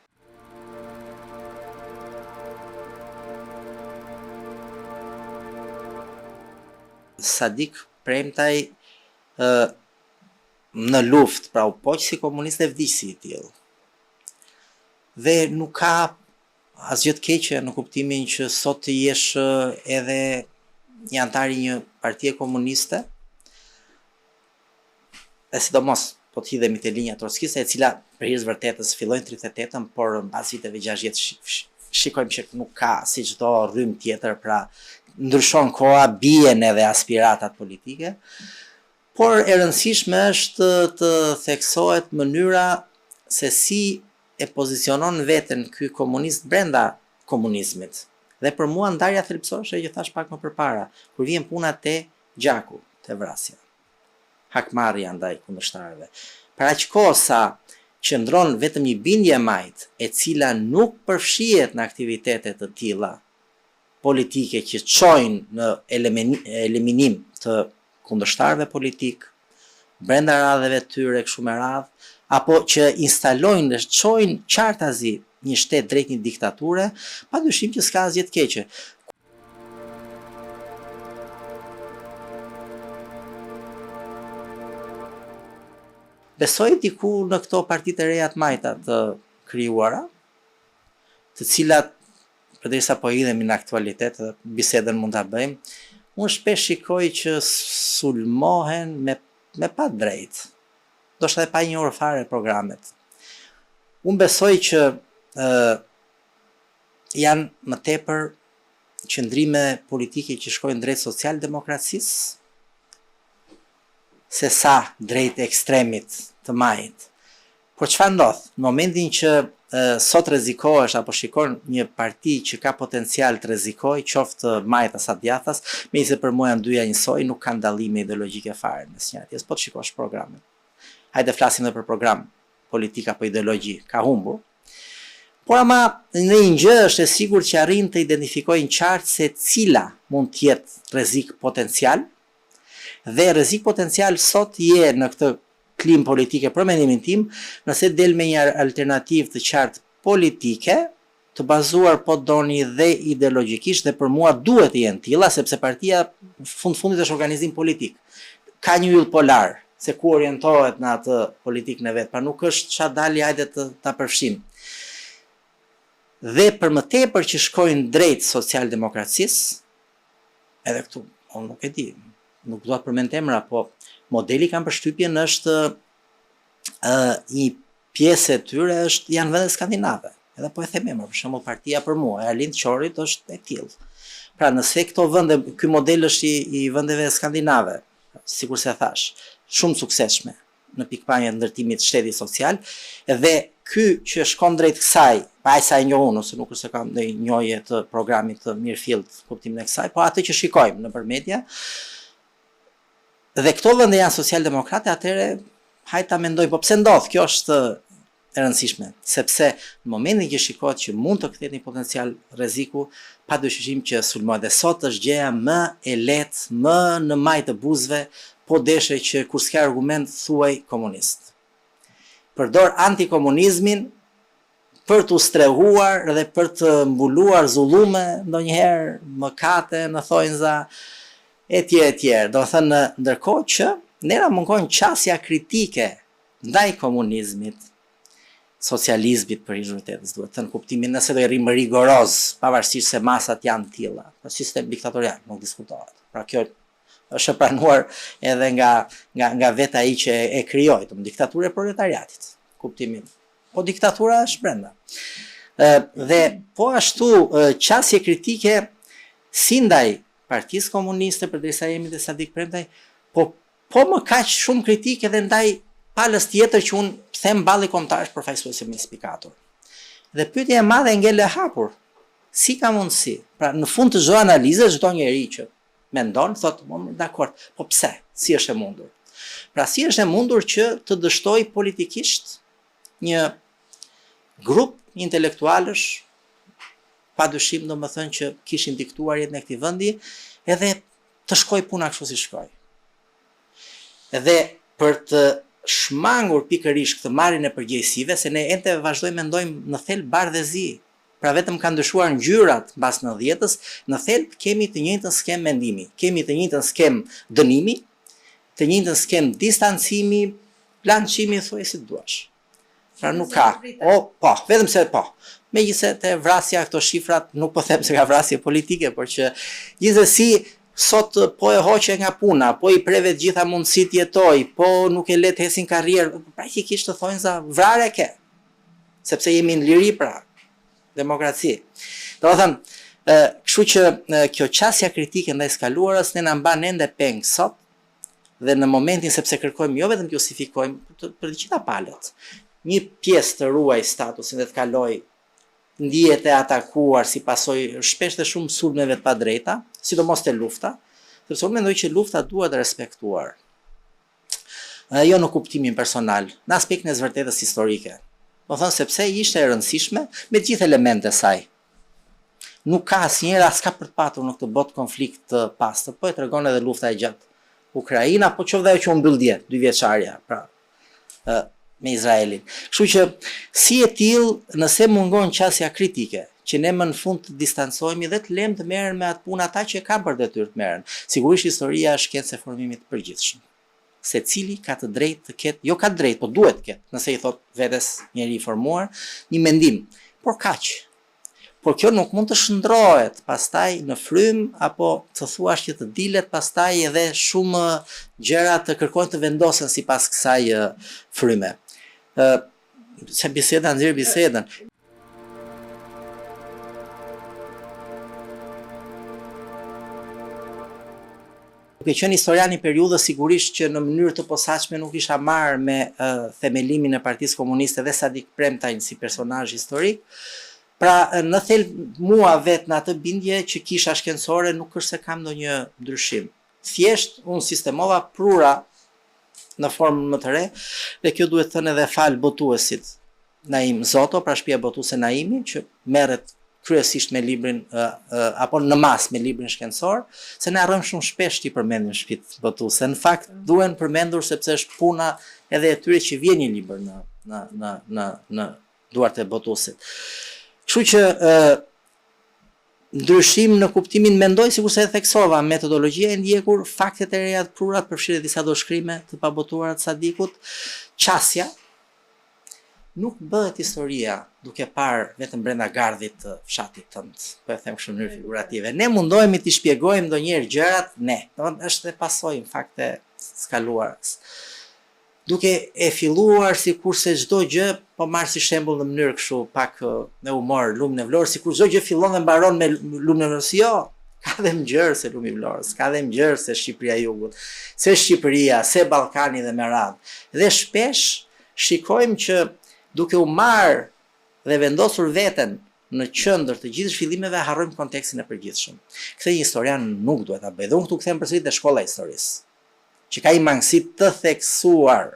Sadik Premtaj në luftë, pra u poq si komunist e vdiq si i tillë. Dhe nuk ka asgjë të keqe në kuptimin që sot të jesh edhe një antar i një Partia Komuniste, e sidomos po të hidhemi te linja trotskiste, e cila për hir të vërtetës filloi në 38-ën, por mbas viteve 60 shikojmë që nuk ka si çdo rrym tjetër, pra ndryshon koha, bien edhe aspiratat politike, por e rëndësishme është të theksohet mënyra se si e pozicionon veten ky komunist brenda komunizmit. Dhe për mua ndarja thelbësore është që thash pak më përpara, kur vjen puna te gjaku, te vrasja. Hakmarrja ndaj kundërshtarëve. Për aq kohë sa qëndron vetëm një bindje majt, e cila nuk përfshihet në aktivitete të tilla politike që çojnë në eliminim të kundërshtarëve politik, brenda radheve të tyre kështu me radhë, apo që instalojnë dhe çojnë qartazi një shtet drejt një diktature, padyshim që s'ka asgjë të keqe. Besoj diku në këto partitë e reja të majta të krijuara, të cilat përderisa po hidhemi në aktualitet, bisedën mund ta bëjmë, unë shpesh shikoj që sulmohen me pa drejt. Ndoshta edhe pa njohur fare programet. Unë besoj që janë më tepër qëndrime politike që shkojnë drejt social-demokracisë, se sa drejt ekstremit të majt. Por çfarë ndodh? Në momentin që sot rrezikohesh apo shikon një parti që ka potencial të rrezikojë, qoftë majtas apo djathtas, megjithëse për mua janë dyja njësoj, nuk kanë dallime ideologjike fare mes njëjtës, po të shikosh programin. Hajde flasim edhe për program, politika apo ideologji, ka humbur. Por ama në një gjë është e sigurt që arrin të identifikojnë qartë se cila mund të jetë rrezik potencial. Dhe rrezik potencial sot je në këtë klim politike për mendimin tim, nëse del me një alternativë të qartë politike, të bazuar po doni dhe ideologjikisht, dhe për mua duhet të jenë tilla, sepse partia fundit është organizim politik. Ka një yll polar, se ku orientohet në atë politikën e vet, pra nuk është ç'a dali hajde ta përfshim. Dhe për më tepër që shkojnë drejt social-demokracisë, edhe këtu, unë nuk e di, nuk do të përmend emra, po modeli kam përshtypjen është një pjesë e tyre janë vendet skandinave. Edhe po e them emra, për shembull partia për mua, e Arlind Qorit është e tillë. Pra nëse këto vende, ky model është i vendeve skandinave, sikur se thash, shumë suksesshme në pikpamjen e ndërtimit të shtetit social, dhe ky që shkon drejt kësaj, pa aq sa e njohun ose nuk është se kam ndonjë njohje të programit të Mirfield kuptimin e kësaj, po atë që shikojmë nëpër media, dhe këto vende janë social-demokrate, atëherë hajde ta mendoj, po pse ndodh? Kjo është e rëndësishme, sepse në momentin që shikohet që mund të kthehet një potencial rreziku, padyshim që sulmohet. Dhe sot është gjëja më e lehtë, më në majtë të buzëve, po deshe që kur s'ka argument thuaj komunist. Përdor antikomunizmin për t'u strehuar dhe për të mbuluar zullume, ndonjëherë mëkate në thonjza, etj. Do të thënë, ndërkohë që ne na mungon qasja kritike ndaj komunizmit, socializmit për vërtetës, duhet të thënë kuptimin nëse do i rrim rigoroz, pavarësisht se masat janë tilla, për sistem diktatorial nuk diskutohet. Pra kjo është e pranuar edhe nga vetë ai që e krijoi, diktatura e proletariatit, kuptimin. Po diktatura është brenda. Dhe po ashtu qasje kritike si ndaj Partisë Komuniste, përderisa jemi te Sadik Premtaj, po më kaq shumë kritike edhe ndaj palës tjetër që unë them balli kombëtar është përfaqësuesi me spikator. Dhe pyetja e madhe ngel e hapur. Si ka mundësi? Pra në fund të çdo analize, çdo njeri që mendon thotë, "Dakor, po pse? Si është e mundur?" Pra si është e mundur që të dështoj politikisht një grup intelektualësh, padyshim domethënë që kishin diktuar jetën e këtij vendi, edhe të shkoj puna kështu si shkoi. Edhe për të shmangur pikërisht këtë marrjen e përgjegjësive, se ne ende vazhdojmë mendojmë në thelb bardhëzi. Pra vetëm kanë ndryshuar ngjyrat mbas 90-s, në thelb kemi të njëjtën skem mendimi, kemi të njëjtën skem dënimi, të njëjtën skem distancimi, lançimi thuaj si duash. Pra nuk ka. Po, vetëm se po. Megjithëse te vrasja këto shifrat nuk po them se ka vrasje politike, por që gjithsesi sot po e hoqe nga puna, po i preve të gjitha mundësit jetoj, po nuk e le të hesin karrierë, praktikisht të thonjë za vrare ke, sepse jemi në liri pra, demokraci. Do të thënë, kështu që kjo qasja kritike ndaj skaluarës ne na mban ende peng sot, dhe në momentin sepse kërkojmë jo vetëm të justifikojmë për të gjitha palët, një pjesë të ruaj statusin dhe të kaloj ndihet e atakuar si pasojë shpesh dhe shumë sulmeve të padrejta, sidomos te lufta, sepse unë mendoj që lufta duhet respektuar. Jo në kuptimin personal, në aspektin e vërtetës historike. Do thënë sepse ishte e rëndësishme me të gjithë elementet e saj. Nuk ka asnjëherë s'ka për të patur në këtë botë konflikt të pastër, po e tregon edhe lufta e gjatë. Ukraina, po qoftë ajo që u mbyll dje, 2 vjeçaria, pra me Izraelin. Kështu që si e tillë, nëse mungon qasja kritike, që ne më në fund të distancohemi dhe të lëmë të merren me atë punë ata që kanë për detyrë të merren. Sigurisht historia është shkencë e formimit të përgjithshëm. Secili ka të drejtë të ketë, jo ka të drejtë, po duhet të ketë, nëse i thot vetes njeri i formuar, një mendim, por kaq. Por kjo nuk mund të shndrohet pastaj në frym apo të thuash që të dilet pastaj edhe shumë gjëra të kërkojnë të vendosen sipas kësaj fryme. Se biseda nxjerr bisedën. Duke qenë historian i periudhës, sigurisht që në mënyrë të posaçme nuk isha marrë me themelimin e Partisë Komuniste dhe Sadik Premtajn si personazh historik. Pra, në thelb mua vetë në atë bindje që kisha shkencore nuk është se kam ndonjë ndryshim. Thjesht, unë sistemova prura në formën më të re, dhe kjo duhet thënë edhe fal botuesit Naim Zoto, pra shtëpia botuese Naimi, që merret kryesisht me librin, apo në mas me librin shkencor, se ne harrojmë shumë shpesh t'i përmendim shtëpitë botuese. Në fakt, duhen përmendur sepse është puna edhe e tyre që vjen një libër në duart e botuesit. Kështu që ndryshim në kuptimin mendoj, sikurse e theksova, metodologjia e ndjekur, faktet e reja të prurat, përfshirë disa doshkrime të pabotuara të Sadikut, qasja, nuk bëhet historia duke parë vetëm brenda gardhit të fshatit tënd, po e them kështu në mënyrë figurative. Ne mundohemi t'i shpjegojmë ndonjëherë gjërat, ne, domethënë është e pasojë fakte skaluarës. Duke e filluar sikurse çdo gjë, po marr si shembull në mënyrë kështu pak me humor lumin e Vlorës, sikur çdo gjë fillon dhe mbaron me lumin e Vlorës. Jo, ka dhe mëngjerë se lumi i Vlorës, ka dhe mëngjerë se Shqipëria e Jugut, se Shqipëria, se Ballkani dhe me radhë. Dhe shpesh shikojmë që duke u marrë dhe vendosur veten në qendër të gjithë zhvillimeve harrojmë kontekstin e përgjithshëm. Këtë një historian nuk duhet ta bëjë. Dhe unë këtu kthem përsëri te shkolla e historisë, që ka një mangësi të theksuar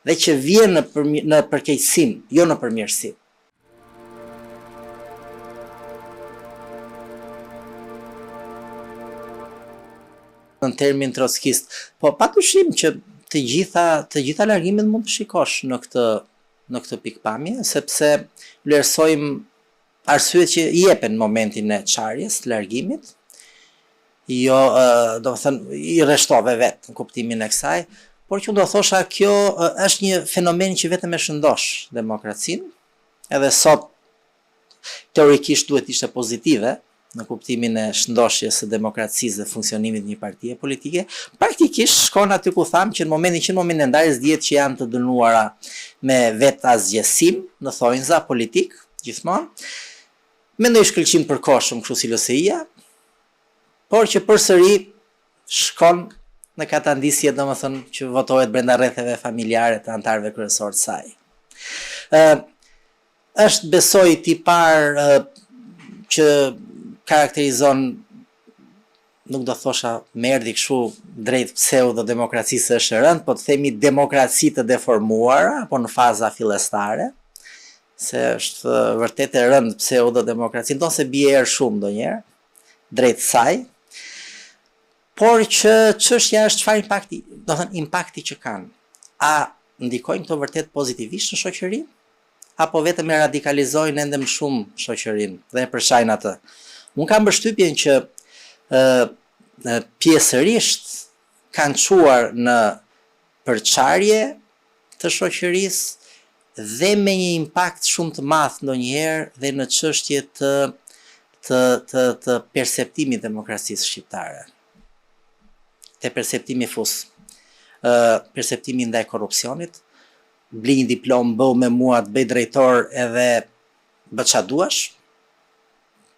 dhe që vjen në përkeqësim, jo në përmirësim. Në termin trotskist, po patyshim që të gjitha largimet mund të shikosh në këtë pikpamje, sepse vlerësojmë arsyet që i jepen në momentin e çarjes të largimit. Jo, do të thënë, i rreshtove vetë në kuptimin e kësaj, por që do thosha kjo është një fenomen që vetëm e shëndosh demokracinë, edhe sot teorikisht duhet ishte pozitive në kuptimin e shëndoshjes së demokracisë dhe funksionimit një partie politike, praktikisht shkon aty ku thamë që në momentin e ndarjes dihet që janë të dënuara me vetë asgjësim në thonjza politik, gjithmonë, me ndonjë shkëlqim përkohshëm kështu si LSI-ja, por që përsëri shkon në katandisje, domethënë që votohet brenda rrethave familjare të anëtarëve kryesorë të saj. Është besoj tipar që karakterizon, nuk do thosha me erdhi kështu drejt pseudo-demokracisë është rënd, po të themi demokraci të deformuara, apo në faza fillestare, se është vërtet e rënd pseudo-demokraci, ndonë se bie erë shumë ndonjëherë, drejt saj, por që çështja është çfarë impakti, do thënë impakti që kanë. A ndikojnë këto vërtet pozitivisht në shoqëri, apo vetëm e radikalizojnë ende më shumë shoqërinë dhe e përshajnë atë. Unë kam përshtypjen që pjesërisht kanë çuar në përçarje të shoqërisë dhe me një impakt shumë të madh ndonjëherë dhe në çështje të perceptimit demokracisë shqiptare. te perceptimi fus, perceptimi ndaj korrupsionit, bli një diplomë, bëu me mua të bëj drejtor edhe bë ç'a duash,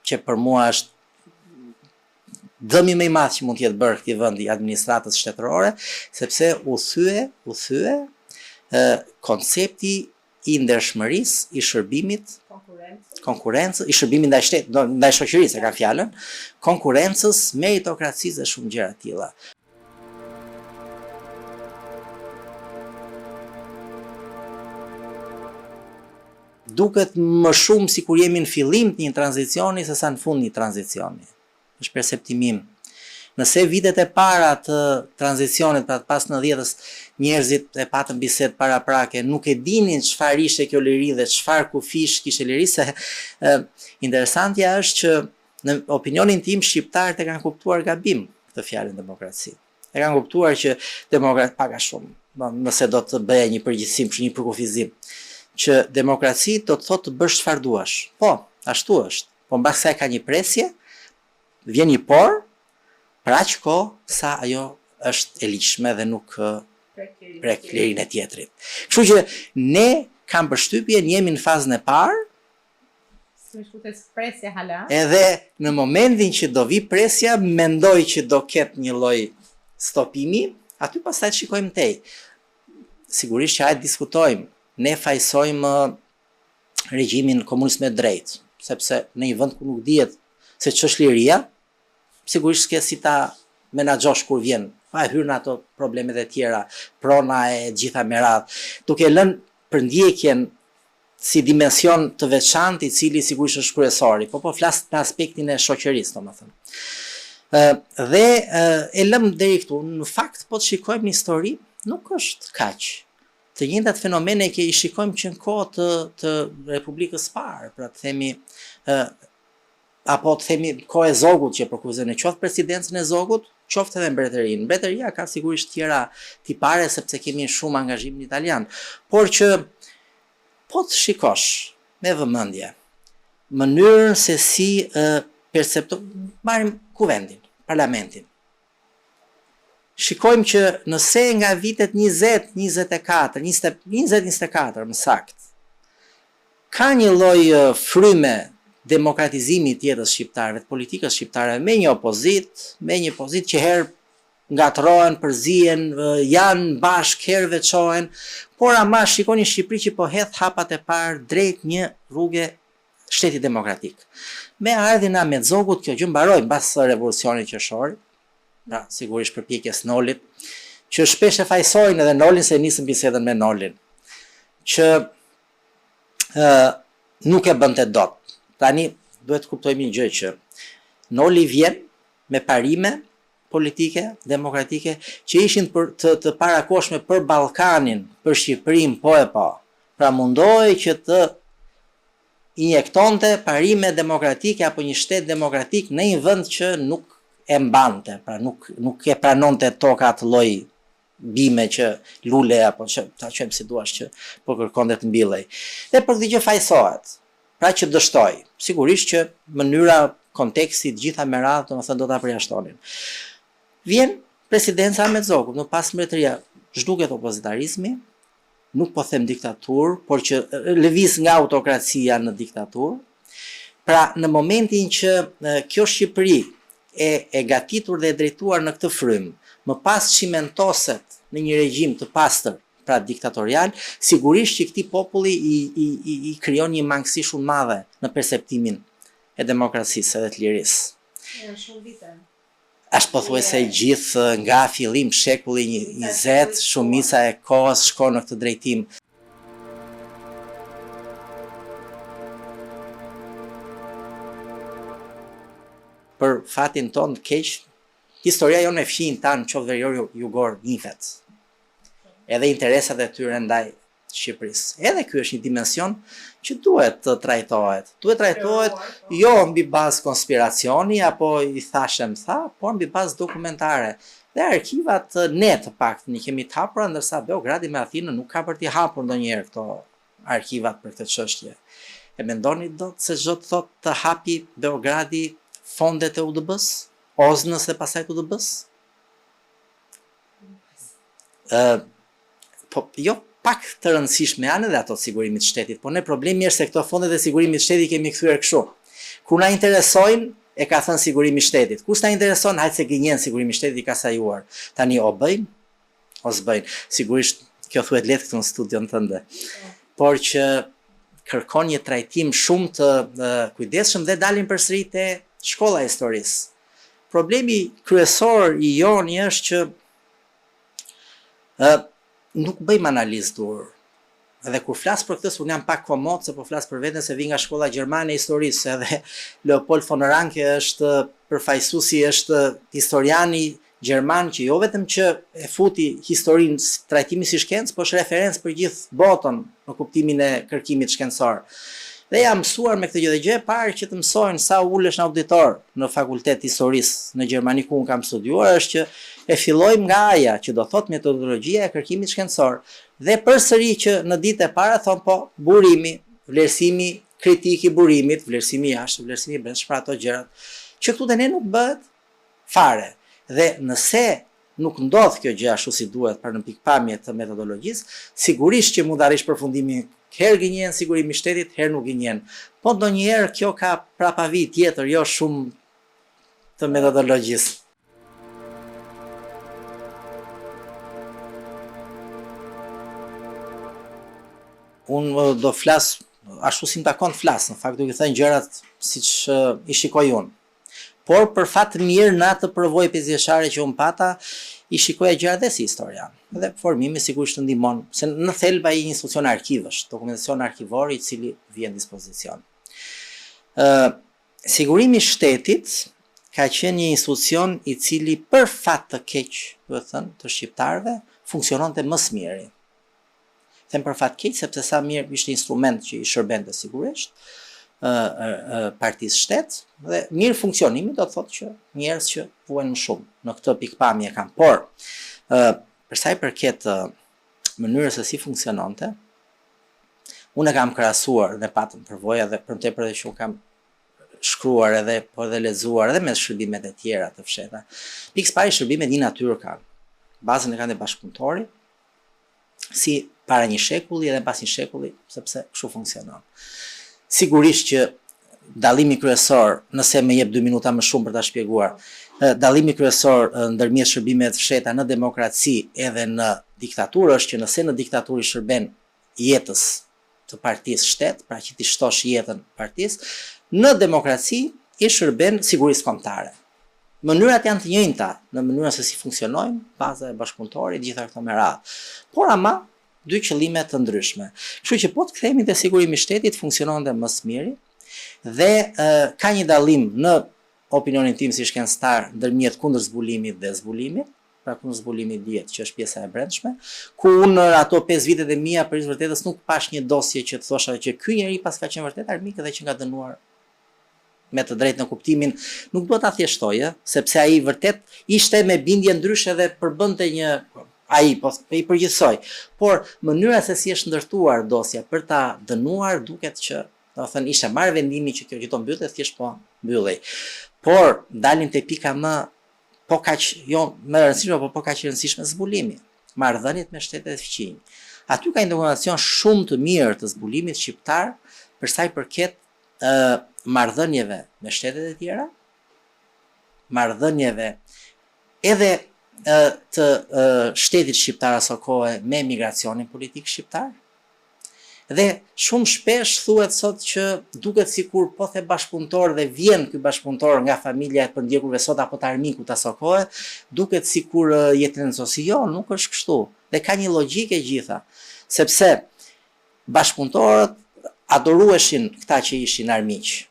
që për mua është dëmi më i madh që mund të jetë bërë këtij vendi administratës shtetërore, sepse u thye koncepti i ndershmërisë, i shërbimit, konkurrencës, i shërbimit ndaj shtetit, ndaj shoqërisë, e kanë fjalën, konkurrencës, meritokracisë dhe shumë gjëra të tilla. Duket më shumë si kur jemi në fillim të një tranzicioni se sa në fund një tranzicioni. Është perceptimi im. Nëse vitet e para të tranzicionit, pra pas 90-s, njerëzit e patën bisedë paraprake, nuk e dinin çfarë ishte kjo liri dhe çfarë kufish kishte liri, se interesantja është që në opinionin tim shqiptarët e kanë kuptuar gabim këtë fjalën demokraci. E kanë kuptuar që demokrat paga shumë. Nëse do të bëja një përgjithësim, një përkufizim, që demokraci do të thotë të bësh çfarë duash. Po, ashtu është. Po mbas kësaj ka një presje, vjen një por, për aq kohë sa ajo është e lishme dhe nuk prek lirin e tjetrit. Kështu që ne kam përshtypjen jemi në fazën e parë. Presja hala. Edhe në momentin që do vi presja, mendoj që do ketë një lloj stopimi, aty pastaj shikojmë tej. Sigurisht që hajtë diskutojmë. Ne fajsojmë regjimin komunisme drejt, sepse në një vend ku nuk dihet se ç'është liria, sigurisht s'ke si ta menaxhosh kur vjen. Pa hyrë në ato problemet e tjera, prona e gjitha me radhë, duke lënë përndjekjen si dimension të veçantë i cili sigurisht është kryesori, po flas në aspektin e shoqërisë, domethënë. Dhe e lëm deri këtu. Në fakt, po të shikojmë në histori, nuk është kaq. Të njëjtat fenomene që i shikojmë që në kohë të Republikës parë, pra të themi, apo të themi kohë e Zogut që përkuzën e qoftë presidencën e Zogut, qoftë edhe mbretërinë. Mbretëria ka sigurisht tjera tipare sepse kemi shumë angazhimin italian, por që po të shikosh me vëmendje mënyrën se si marrim kuvendin, parlamentin. Shikojmë që nëse nga vitet 20-24, 20-24 më sakt, ka një lloj fryme demokratizimi të jetës shqiptarëve, të politikës shqiptare, me një pozitë që herë ngatrohen, përzihen, janë bashkë, herë veçohen, por ama shikoni Shqipëri që po hedh hapat e parë drejt një rruge shteti demokratik. Me ardhin e Ahmet Zogut, kjo gjë mbaroi mbas revolucionit qershor. Pra, sigurisht përpjekjes Nolit, që shpesh e fajsojnë edhe Nolin se nisën bisedën me Nolin, që nuk e bënte dot. Tani duhet të kuptojmë një gjë që Noli vjen me parime politike, demokratike, që ishin të parakoshme për Ballkanin, për Shqipërinë, po e po. Pra mundohej që të injektonte parime demokratike apo një shtet demokratik në një vend që nuk e mbante, pra nuk e pranonte toka atë lloj bime që lule apo që ta quajmë si duash që po kërkonte të mbillej. Dhe për këtë gjë fajsohet. Pra që dështoi. Sigurisht që mënyra, konteksti, gjitha me radhë, domethënë do ta përjashtonin. Vjen presidenca Ahmet Zogut, në pas mbretëria, zhduket opozitarizmi, nuk po them diktaturë, por që lëviz nga autokracia në diktaturë. Pra në momentin që kjo Shqipëri e gatitur dhe e drejtuar në këtë frymë, më pas cimentoset në një regjim të pastër, pra diktatorial, sigurisht që këtij populli i krijon një mangësi shumë madhe në perceptimin e demokracisë dhe të lirisë. Janë shumë vite. Është pothuajse gjithë nga fillim shekulli 20, shumica e kohës shkon në këtë drejtim. Për fatin ton të keq, historia jonë e fshin tanë qoftë verior jugor nifet. Edhe interesat e tyre ndaj Shqipërisë. Edhe ky është një dimension që duhet të trajtohet. Duhet trajtohet jo mbi bazë konspiracioni apo i thashem tha, por mbi bazë dokumentare. Dhe arkivat ne të paktën i kemi të hapura, ndërsa Beogradi me Athinën nuk ka për t'i hapur ndonjëherë këto arkivat për këtë çështje. E mendoni dot se çdo të thotë të hapi Beogradi fondet e UDB-s, Oznës dhe pastaj të UDB-s? Po jo pak të rëndësishme janë edhe ato të sigurimit shtetit, por ne problemi është se këto fondet e sigurimit shtetit kemi kthyer kështu. Kur na interesojnë, e ka thënë sigurimi shtetit. Kur s'na intereson, hajtë se gënjen sigurimi shtetit i ka sajuar. Tani o bëjnë, o s'bëjnë. Sigurisht kjo thuhet lehtë këtu në studion tënde. Por që kërkon një trajtim shumë të kujdesshëm dhe dalin përsëri te shkolla e historisë. Problemi kryesor i joni është që nuk bëjmë analizë dur. Edhe kur flas për këtë, unë jam pak komod se po flas për veten se vi nga shkolla gjermane e historisë, edhe Leopold von Ranke është përfaqësuesi, është historiani gjerman që jo vetëm që e futi historinë trajtimi si shkencë, por është referencë për gjithë botën në kuptimin e kërkimit shkencor. Dhe jam mësuar me këtë gjë dhe gjë e parë që të mësojnë sa ulesh në auditor në fakultet historisë në Gjermani ku unë kam studiuar është që e fillojmë nga aja që do thot metodologjia e kërkimit shkencor dhe përsëri që në ditë e para thon po burimi, vlerësimi kritik i burimit, vlerësimi jashtë, vlerësimi brendshëm, ato gjërat që këtu te ne nuk bëhet fare. Dhe nëse nuk ndodh kjo gjë ashtu si duhet për në pikpamje të metodologjisë, sigurisht që mund të arrish përfundimin herë gënjen sigurimi shtetit, herë nuk gënjen. Po ndonjëherë kjo ka prapavi tjetër, jo shumë të metodologjisë. Unë do flas ashtu si më takon të flas, në fakt duke thënë gjërat siç i shikoj unë. Por për fat të mirë në atë përvojë pesëvjeçare që unë pata, i shikoja gjërat dhe si historian. Dhe formimi sigurisht të ndihmon, se në thelb ai një institucion arkivësh, dokumentacion arkivor i cili vjen në dispozicion. Sigurimi i shtetit ka qenë një institucion i cili për fat të keq, duhet thënë, të shqiptarëve, funksiononte më së miri. Them për fat keq sepse sa mirë ishte instrument që i shërbente sigurisht partisë shtet dhe mirë funksionimi do të thotë që njerëz që vuajnë më shumë në këtë pikpamje kanë. Por për sa i përket mënyrës se si funksiononte, unë e kam krahasuar dhe patëm përvoja dhe për tepër që unë kam shkruar edhe po edhe lexuar edhe me shërbimet e tjera të fshehta. Pikë pari shërbimet një natyrë kanë. Bazën e kanë të bashkëpunëtori si para një shekulli edhe pas një shekulli, sepse kështu funksionon. Sigurisht që dallimi kryesor, nëse më jep 2 minuta më shumë për ta shpjeguar, dallimi kryesor ndërmjet shërbimeve të fshehta në demokraci edhe në diktaturë është që nëse në diktaturë i shërben jetës të partisë shtet, pra që ti shtosh jetën partisë, në demokraci i shërben sigurisë kombëtare. Mënyrat janë të njëjta në mënyrën se si funksionojnë, baza e bashkëpunëtorit, gjitha këto me radhë. Por ama dy qëllime të ndryshme. Kështu që po të kthehemi te sigurimi i shtetit funksiononte më së miri dhe ka një dallim në opinionin tim si shkencëtar ndërmjet kundër zbulimit dhe zbulimit, pra kundër zbulimit dihet që është pjesa e brendshme, ku unë ato 5 vitet e mia për vërtetës nuk pash një dosje që të thosha që ky njeri pas ka qenë vërtet armik dhe që nga dënuar me të drejtë në kuptimin, nuk do ta thjeshtoje, sepse ai vërtet ishte me bindje ndryshe dhe përbënte një ai po i përgjithsoj, por mënyra se si është ndërtuar dosja për ta dënuar duket që, do të thënë, ishte marrë vendimin që kjo gjithë mbyllet, thjesht po mbyllej. Por dalim te pika më po kaq jo më e rëndësishme, po kaq e rëndësishme zbulimi, marrëdhëniet me shtetet e fqinj. Aty ka një dokumentacion shumë të mirë të zbulimit shqiptar për sa i përket marrëdhënieve me shtetet e tjera, marrëdhënieve edhe të shtetit shqiptar aso kohë me migracionin politik shqiptar. Dhe shumë shpesh thuhet sot që duket sikur po the bashkëpunëtor dhe vjen ky bashkëpunëtor nga familja e përndjekurve sot apo të armikut aso kohë, duket sikur jetë tendencosi. Jo, nuk është kështu. Dhe ka një logjikë e gjitha, sepse bashkëpunëtorët adorueshin këta që ishin armiq.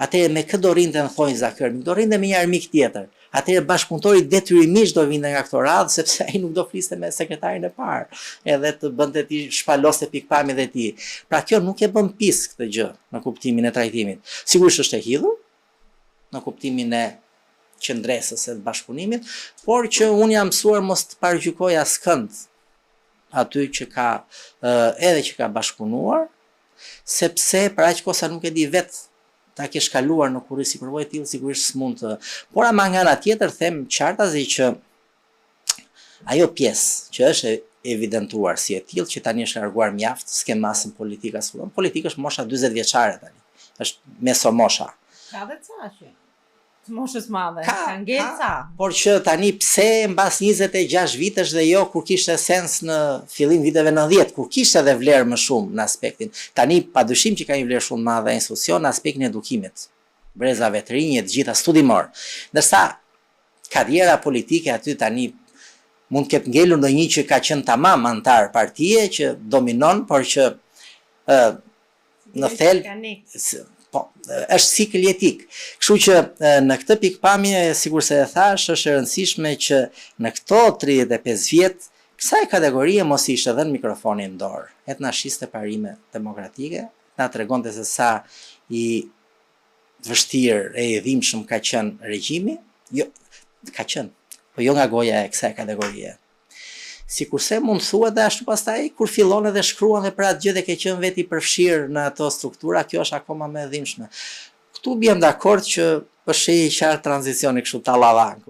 Atëherë me kë do rinte në thonjza ky armik? Do rinte me një armik tjetër. Atëherë bashkëpunëtori detyrimisht do vinte nga këto radhë sepse ai nuk do fliste me sekretarin e parë, edhe të bënte ti shpaloste pikpamjet e tij. Pra kjo nuk e bën pis këtë gjë në kuptimin e trajtimit. Sigurisht është e hidhur në kuptimin e qendresës së bashkëpunimit, por që unë jam mësuar mos të paragjykoj askënd aty që ka edhe që ka bashkëpunuar, sepse për aq kohë sa nuk e di vetë ta ke shkaluar në kurriz si përvojë tillë sigurisht s'mund të. Por ama nga ana tjetër them qartazi që Ajo pjesë që është evidentuar si e tillë që tani është larguar mjaft, s'ke masën politika s'fillon. Politika është mosha 40 vjeçare tani. Është mesomosha. Ka dhe ca që të moshës madhe, ka ngel ca. Por që tani pse mbas 26 vitesh dhe jo kur kishte sens në fillim viteve 90, kur kishte edhe vlerë më shumë në aspektin. Tani padyshim që ka një vlerë shumë madhe institucion në aspektin e edukimit. Brezave të rinj, të gjitha studimor. Ndërsa karriera politike aty tani mund të ketë ngelur ndonjë që ka qenë tamam antar partie që dominon, por që në thelb po, është cikël jetik. Kështu që në këtë pikpamje, sikur se e thash, është e rëndësishme që në këto 35 vjet kësaj kategorie mos i ishte dhënë mikrofonin në dorë. Et na shiste parime demokratike, na tregonte se sa i vështirë e i dhimbshëm ka qenë regjimi, jo, ka qenë, po jo nga goja e kësaj kategorie. Sikurse mund thuhet dhe ashtu pastaj kur fillon edhe shkruan dhe për atë gjë dhe ke qenë veti përfshirë në ato struktura, kjo është akoma më e dhimbshme. Këtu bjem dakord që është i qartë tranzicioni kështu tallavan.